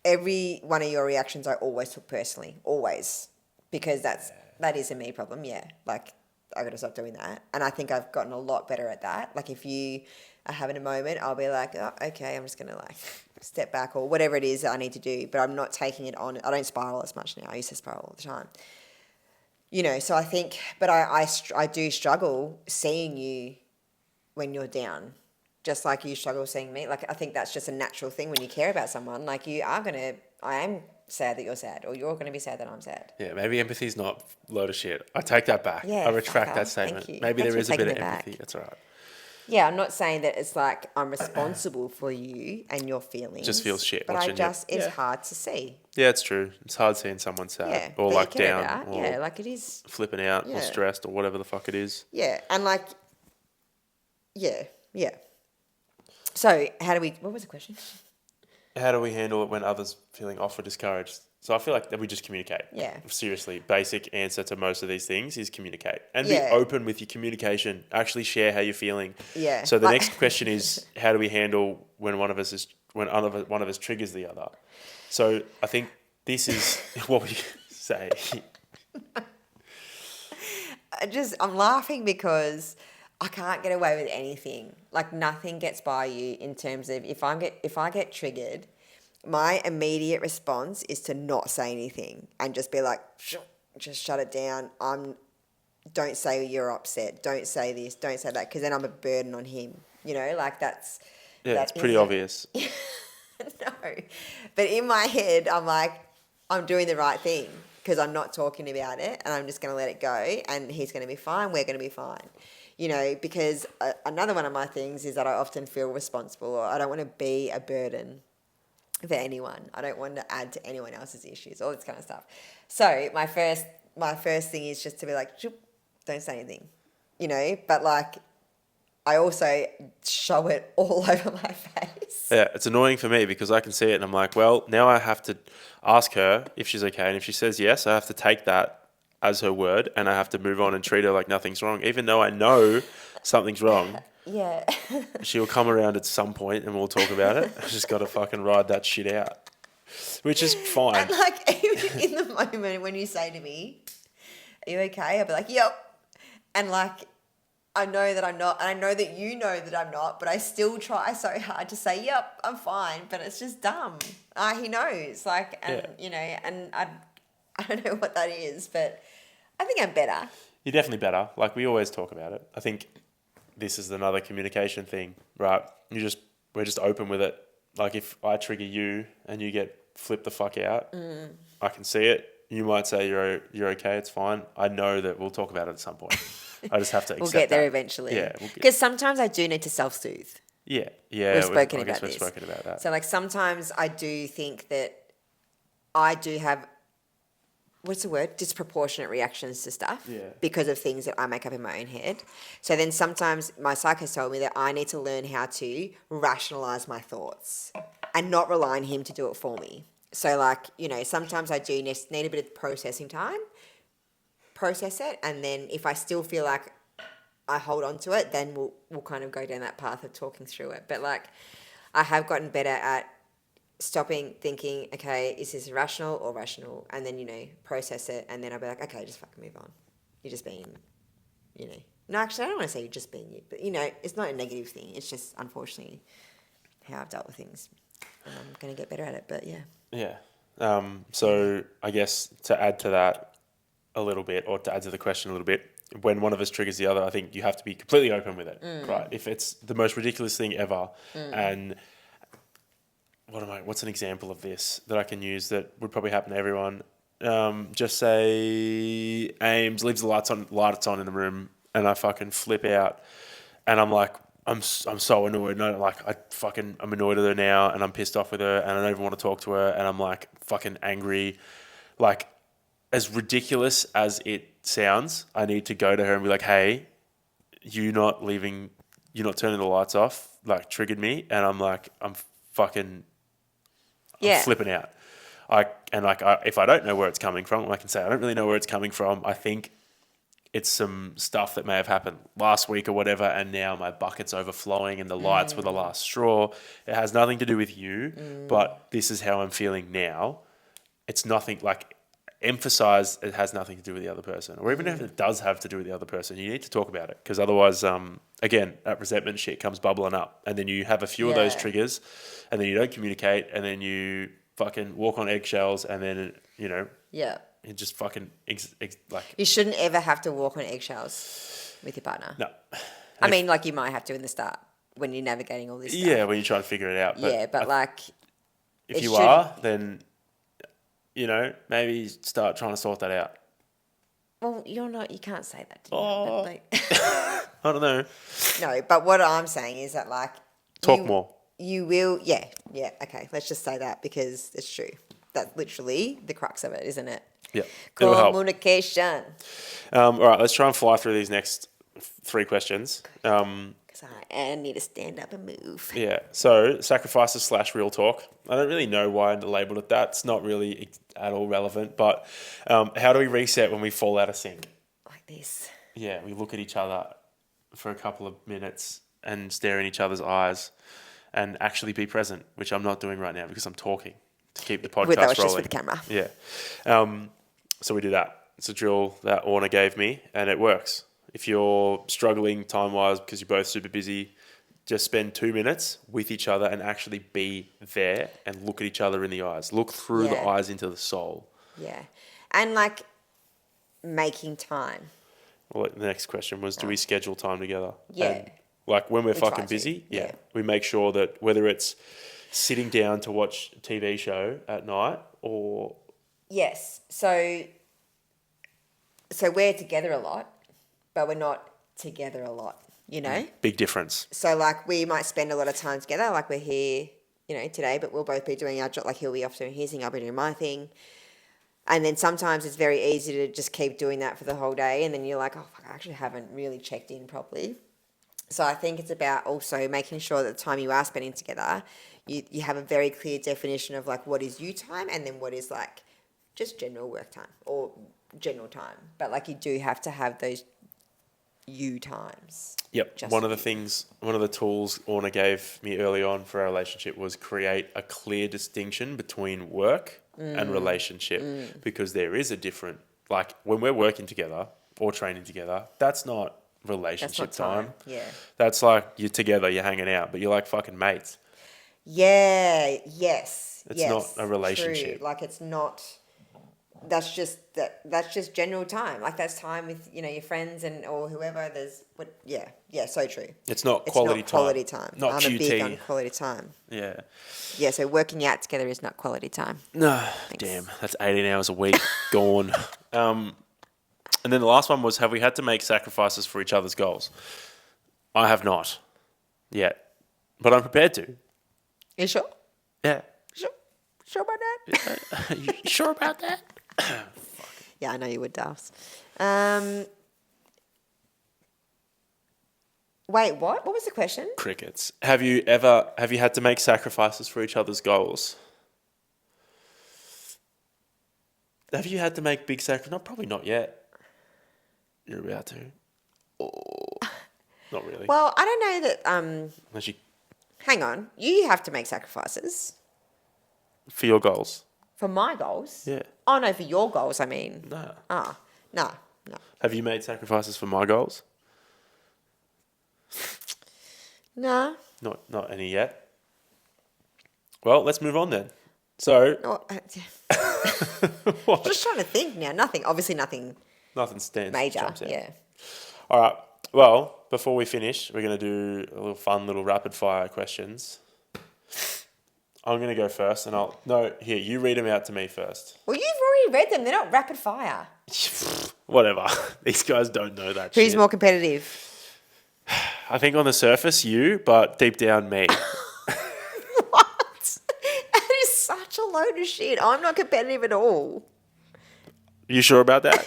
every one of your reactions I always took personally, always, because that is a me problem. Yeah, like I got to stop doing that, and I think I've gotten a lot better at that. Like if you are having a moment, I'll be like, oh, okay, I'm just gonna like step back or whatever it is that I need to do, but I'm not taking it on. I don't spiral as much now. I used to spiral all the time. You know, so I think, but I do struggle seeing you when you're down, just like you struggle seeing me. Like, I think that's just a natural thing when you care about someone. Like, I am sad that you're sad, or you're going to be sad that I'm sad. Yeah, maybe empathy's not a load of shit. I take that back. Yeah, I retract fucker. that statement. Thank you. Maybe Thanks there is for a bit of taking it empathy. back. That's all right. Yeah, I'm not saying that it's like I'm responsible for you and your feelings. Just feels shit But watching it's hard to see. Yeah, it's true. It's hard seeing someone sad Yeah. or that like you care down about. or Yeah, like it is. flipping out or Yeah. stressed or whatever the fuck it is. Yeah, and like, yeah. So what was the question? How do we handle it when others feeling off or discouraged? So I feel like that we just communicate. Yeah. Seriously, basic answer to most of these things is communicate. And Yeah. be open with your communication. Actually share how you're feeling. Yeah. So the next question is, how do we handle when one of us triggers the other? So I think this is what we say. I'm laughing because I can't get away with anything. Like nothing gets by you in terms of if I get triggered, my immediate response is to not say anything and just be like, just shut it down. Don't say you're upset. Don't say this. Don't say that, because then I'm a burden on him. You know, like that's. Yeah, that it's pretty isn't- obvious. No, but in my head, I'm like, I'm doing the right thing. because I'm not talking about it and I'm just going to let it go and he's going to be fine, we're going to be fine. You know, because another one of my things is that I often feel responsible, or I don't want to be a burden for anyone. I don't want to add to anyone else's issues, all this kind of stuff. So my first thing is just to be like, don't say anything, you know, but like I also show it all over my face. Yeah, it's annoying for me because I can see it and I'm like, well, now I have to ask her if she's okay. And if she says yes, I have to take that as her word and I have to move on and treat her like nothing's wrong. Even though I know something's wrong, Yeah. she'll come around at some point and we'll talk about it. I just got to fucking ride that shit out, which is fine. And like, even in the moment when you say to me, are you okay? I'll be like, yep. And like, I know that I'm not, and I know that you know that I'm not, but I still try so hard to say, yep, I'm fine, but it's just dumb. He knows, like, and, you know, and I don't know what that is, but I think I'm better. You're definitely better. Like, we always talk about it. I think this is another communication thing, right? We're just open with it. Like, if I trigger you and you get flipped the fuck out, I can see it. You might say you're okay, it's fine. I know that we'll talk about it at some point. I just have to accept We'll get there that. eventually. Yeah. Because sometimes I do need to self-soothe. Yeah. We've spoken about we've this. spoken about that. So like sometimes I do think that I do have, what's the word? Disproportionate reactions to stuff. Yeah. Because of things that I make up in my own head. So then sometimes my psych has told me that I need to learn how to rationalize my thoughts and not rely on him to do it for me. So like, you know, sometimes I do need a bit of processing time, process it, and then if I still feel like I hold on to it, then we'll kind of go down that path of talking through it. But like, I have gotten better at stopping, thinking, okay, is this irrational or rational? And then, you know, process it, and then I'll be like, okay, just fucking move on. You're just being, you know. No, actually, I don't want to say you're just being you, but, you know, it's not a negative thing. It's just, unfortunately, how I've dealt with things. And I'm going to get better at it, but yeah. Yeah. So I guess to add to that a little bit, or to add to the question a little bit, when one of us triggers the other, I think you have to be completely open with it, right? If it's the most ridiculous thing ever, and what's an example of this that I can use that would probably happen to everyone? Just say Ames leaves the lights on in the room, and I fucking flip out, and I'm like, I'm so annoyed. No, like I'm annoyed at her now, and I'm pissed off with her, and I don't even want to talk to her, and I'm like fucking angry. Like, as ridiculous as it sounds, I need to go to her and be like, hey, you're not turning the lights off, like, triggered me, and I'm like, I'm flipping out. If I don't know where it's coming from, I can say I don't really know where it's coming from. I think it's some stuff that may have happened last week or whatever, and now my bucket's overflowing and the lights were the last straw. It has nothing to do with you, but this is how I'm feeling now. It's nothing, like, emphasize it has nothing to do with the other person. Or even if it does have to do with the other person, you need to talk about it, because otherwise, again, that resentment shit comes bubbling up, and then you have a few of those triggers, and then you don't communicate, and then you fucking walk on eggshells, and then, you know... Yeah. It just fucking like... You shouldn't ever have to walk on eggshells with your partner. No. I mean, like, you might have to in the start when you're navigating all this stuff. Yeah, when you're trying to figure it out. But like... If you are, then, you know, maybe start trying to sort that out. Well, you can't say that to me. Oh. Like, I don't know. no, but what I'm saying is that, like... Talk more. You will... Yeah, okay, let's just say that, because it's true. That's literally the crux of it, isn't it? Yeah. Communication. All right, let's try and fly through these next 3 questions. Because I need to stand up and move. Yeah. So, sacrifices / real talk. I don't really know why I labelled it that. It's not really at all relevant. But how do we reset when we fall out of sync? Like this. Yeah, we look at each other for a couple of minutes and stare in each other's eyes and actually be present, which I'm not doing right now because I'm talking to keep the podcast rolling. Just with the camera. Yeah. So we do that. It's a drill that Orna gave me, and it works. If you're struggling time-wise because you're both super busy, just spend 2 minutes with each other and actually be there and look at each other in the eyes. Look through the eyes into the soul. Yeah. And, like, making time. Well, the next question was, do we schedule time together? Yeah. And, like, when we're fucking busy, we make sure that whether it's sitting down to watch a TV show at night or Yes. So we're together a lot, but we're not together a lot, you know? Big difference. So, like, we might spend a lot of time together, like we're here, today, but we'll both be doing our job. Like, he'll be off doing his thing, I'll be doing my thing. And then sometimes it's very easy to just keep doing that for the whole day. And then you're like, oh, fuck, I actually haven't really checked in properly. So I think it's about also making sure that the time you are spending together, you have a very clear definition of, like, what is you time and then what is, like, just general work time or general time. But, like, you do have to have those you times. Yep. One of the tools Orna gave me early on for our relationship was create a clear distinction between work and relationship, because there is a different, like, when we're working together or training together, that's not relationship time. Yeah. That's like you're together, you're hanging out, but you're like fucking mates. Yeah. Yes. It's not a relationship. True. Like, it's not. That's just general time. Like, that's time with your friends or whoever. So true. It's not quality time. Not I'm QT. a big on quality time. Yeah. Yeah. So working out together is not quality time. No, Thanks. damn, that's 18 hours a week gone. And then the last one was, have we had to make sacrifices for each other's goals? I have not yet, but I'm prepared to. You sure? Yeah. Sure about that? You sure about that? Yeah, I know you would, Duffs. Wait, what? What was the question? Crickets. Have you had to make sacrifices for each other's goals? Have you had to make big sacrifices? No, probably not yet. You're about to. Oh, not really. Well, I don't know that. Unless you, Hang on, you have to make sacrifices for your goals. for my goals. Yeah. Oh no, for your goals. I mean. No. No. Have you made sacrifices for my goals? No. Not any yet. Well, let's move on then. So. Oh, What? just trying to think now. Nothing. Obviously, nothing Nothing stands. major. Jumps out. Yeah. All right. Well, before we finish, we're going to do a little fun little rapid fire questions. I'm going to go first, and you read them out to me first. Well, you've already read them. They're not rapid fire. Whatever. These guys don't know that Who's shit. more competitive? I think on the surface, you, but deep down, me. What? That is such a load of shit. I'm not competitive at all. You sure about that?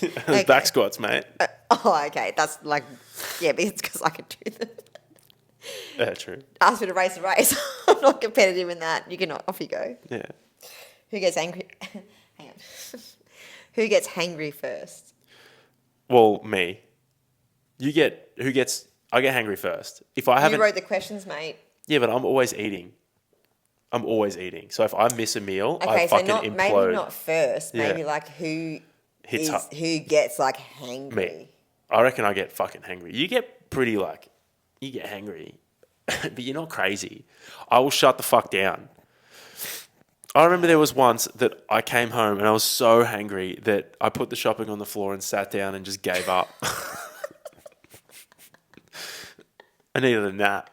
Okay. Back squats, mate. Oh, okay. That's like, yeah, but it's because I can do them. Yeah, true. Ask me to race a race. I'm not competitive in that. You can off you go. Yeah. Who gets angry? Hang on. Who gets hangry first? Well, me. I get hangry first. If I haven't. You wrote the questions, mate. Yeah, but I'm always eating. So if I miss a meal, I so fucking implode. maybe not first. Yeah. Maybe like who gets like hangry. Me. I reckon I get fucking hangry. You get hangry, but you're not crazy. I will shut the fuck down. I remember there was once that I came home and I was so hangry that I put the shopping on the floor and sat down and just gave up. I needed a nap.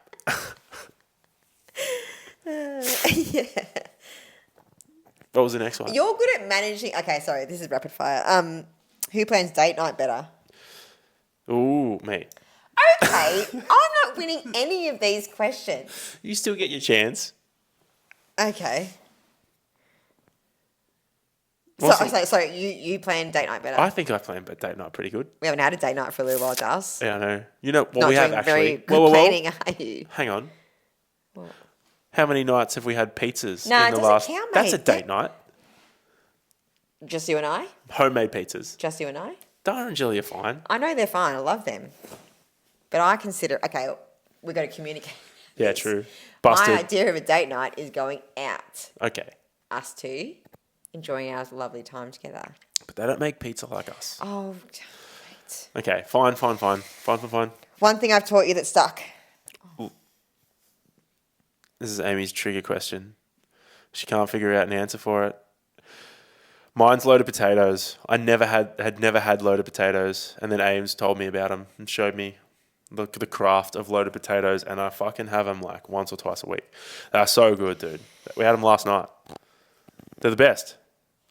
Yeah. What was the next one? You're good at managing. Okay, sorry, this is rapid fire. Who plans date night better? Ooh, me. Okay, I'm not winning any of these questions. You still get your chance. Okay. So you plan date night better? I think I planned date night pretty good. We haven't had a date night for a little while, Dars. Yeah, I know. You know, well, Not we have doing actually. very good planning, are you? Hang on. What? How many nights have we had pizzas Nah, in the it doesn't last? count, That's a mate. date night. Just you and I? Homemade pizzas. Just you and I? Dara and Jilly are fine. I know they're fine. I love them. But I consider, okay, we've got to communicate. Yeah, true. Busted. My idea of a date night is going out. Okay. Us two, enjoying our lovely time together. But they don't make pizza like us. Oh, mate. Okay, fine. One thing I've taught you that stuck. This is Amy's trigger question. She can't figure out an answer for it. Mine's loaded potatoes. I had never had loaded potatoes, and then Ames told me about them and showed me the craft of loaded potatoes, and I fucking have them like once or twice a week. They're so good, dude. We had them last night. They're the best.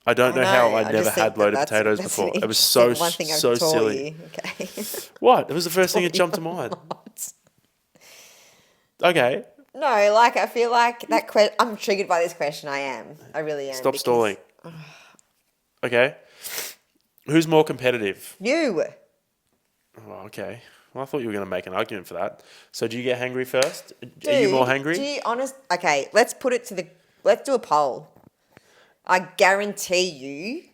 I don't know how I I never just think had loaded that's potatoes that's before. an It was so interesting one thing I've so taught silly. you. Okay. What? It was the first thing that jumped to mind. Okay, No, like I feel like that I'm triggered by this question. I am. I really am. stop stalling. Okay, who's more competitive? You. Oh, okay. Well, I thought you were going to make an argument for that. So, do you get hangry first? Are you more hangry? Do you okay, let's put it to the let's do a poll. I guarantee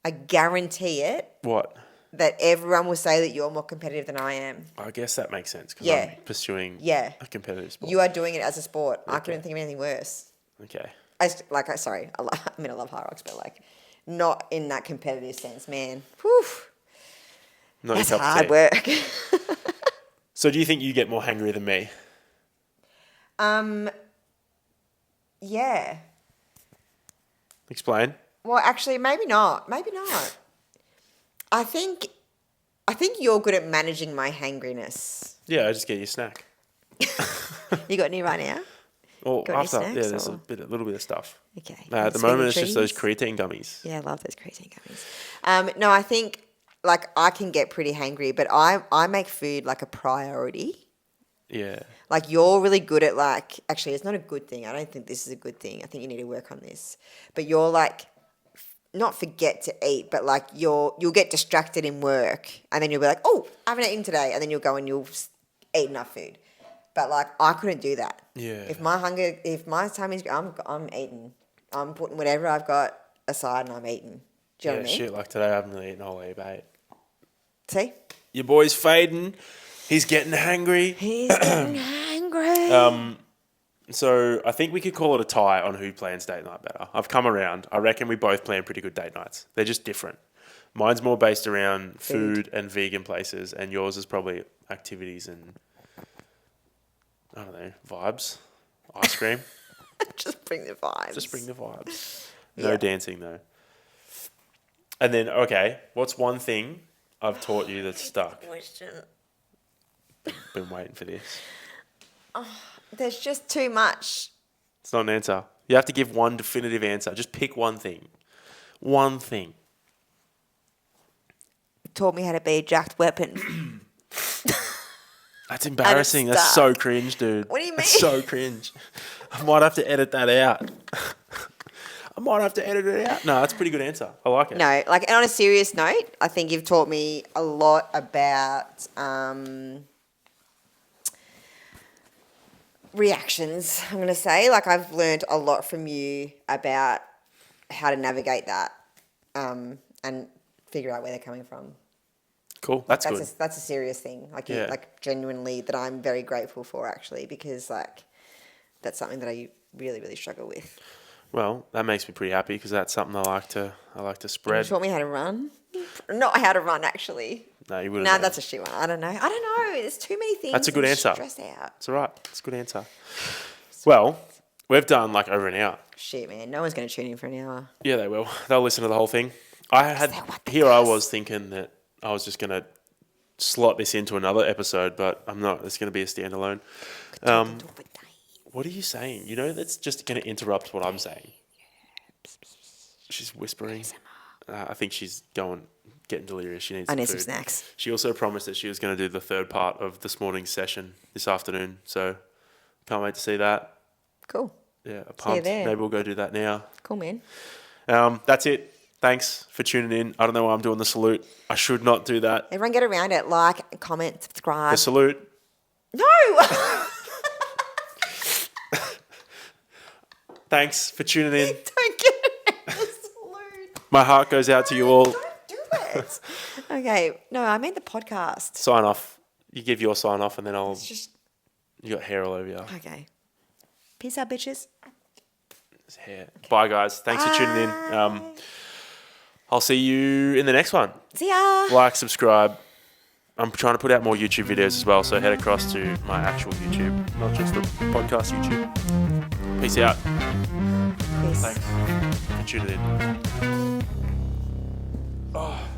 it What? that everyone will say that you're more competitive than I am. I guess that makes sense because Yeah. I'm pursuing Yeah. a competitive sport. You are doing it as a sport. I Okay. couldn't think of anything worse. Okay. Sorry, I love high rocks, but like not in that competitive sense, man. Whew. Not That's your cup of hard tea. work. So, do you think you get more hangry than me? Yeah. Explain. Well, actually, maybe not. Maybe not. I think you're good at managing my hangriness. Yeah, I just get your snack. You got any right now? Or Got any after, yeah, snacks, there's or- a little bit of stuff. Okay. At the Sweet moment, it's just those treats? creatine gummies. Yeah, I love those creatine gummies. No, I think like I can get pretty hangry, but I make food like a priority. Yeah. Like you're really good at like actually it's not a good thing. I don't think this is a good thing. I think you need to work on this. But you're like not forget to eat, but like you'll get distracted in work and then you'll be like, "Oh, I haven't eaten today." And then you'll go and you'll eat enough food. But like I couldn't do that. Yeah. If my time is I'm eating. I'm putting whatever I've got aside and I'm eating. Do you know what I mean? Shit, like today I haven't really eaten a whole heap, mate. See? Your boy's fading. He's getting hangry. He's getting hangry. So I think we could call it a tie on who plans date night better. I've come around. I reckon we both plan pretty good date nights. They're just different. Mine's more based around food and vegan places, and yours is probably activities and, I don't know, vibes. Ice cream. Just bring the vibes. Just bring the vibes. No Yeah. dancing, though. And then, okay, what's one thing I've taught you that's stuck? Question. Been waiting for this. There's just too much. It's not an answer. You have to give one definitive answer. Just pick one thing. One thing. Taught me how to be a jacked weapon. That's embarrassing. That's so cringe, dude. What do you mean? That's so cringe. I might have to edit that out. I might have to edit it out. No, that's a pretty good answer. I like it. No, like, and on a serious note, I think you've taught me a lot about reactions, I'm going to say. Like, I've learned a lot from you about how to navigate that and figure out where they're coming from. Cool. That's good. That's a serious thing. Like, Yeah. like genuinely that I'm very grateful for, actually, because, like, that's something that I really, really struggle with. Well, that makes me pretty happy because that's something I like to You spread. taught me how to run? Not how to run, actually. No, you wouldn't. No, know. that's a shit one. I don't know. There's too many things. That's a good I'm answer. Stressed out. It's all right. It's a good answer. Well, we've done like over an hour. Shit, man. No one's going to tune in for an hour. Yeah, they will. They'll listen to the whole thing. I was thinking that I was just going to slot this into another episode, but I'm not. It's going to be a standalone. What are you saying? You know, that's just going to interrupt what I'm saying. She's whispering. I think she's getting delirious. She needs I some need food. some snacks. She also promised that she was going to do the third part of this morning's session this afternoon. So can't wait to see that. Cool. Yeah, you pumped. there. Maybe we'll go do that now. Cool, man. That's it. Thanks for tuning in. I don't know why I'm doing the salute. I should not do that. Everyone get around it. Like, comment, subscribe. The salute. No! Thanks for tuning in. Don't get around the salute. My heart goes out to you all. Don't do it. Okay. No, I meant the podcast. Sign off. You give your sign off and then I'll... It's just... You got hair all over you. Okay. Peace out, bitches. It's hair. Bye, guys. Thanks for tuning in. I'll see you in the next one. See ya. Like, subscribe. I'm trying to put out more YouTube videos as well, so head across to my actual YouTube, not just the podcast YouTube. Peace out. Peace. Thanks for tuning in. Oh.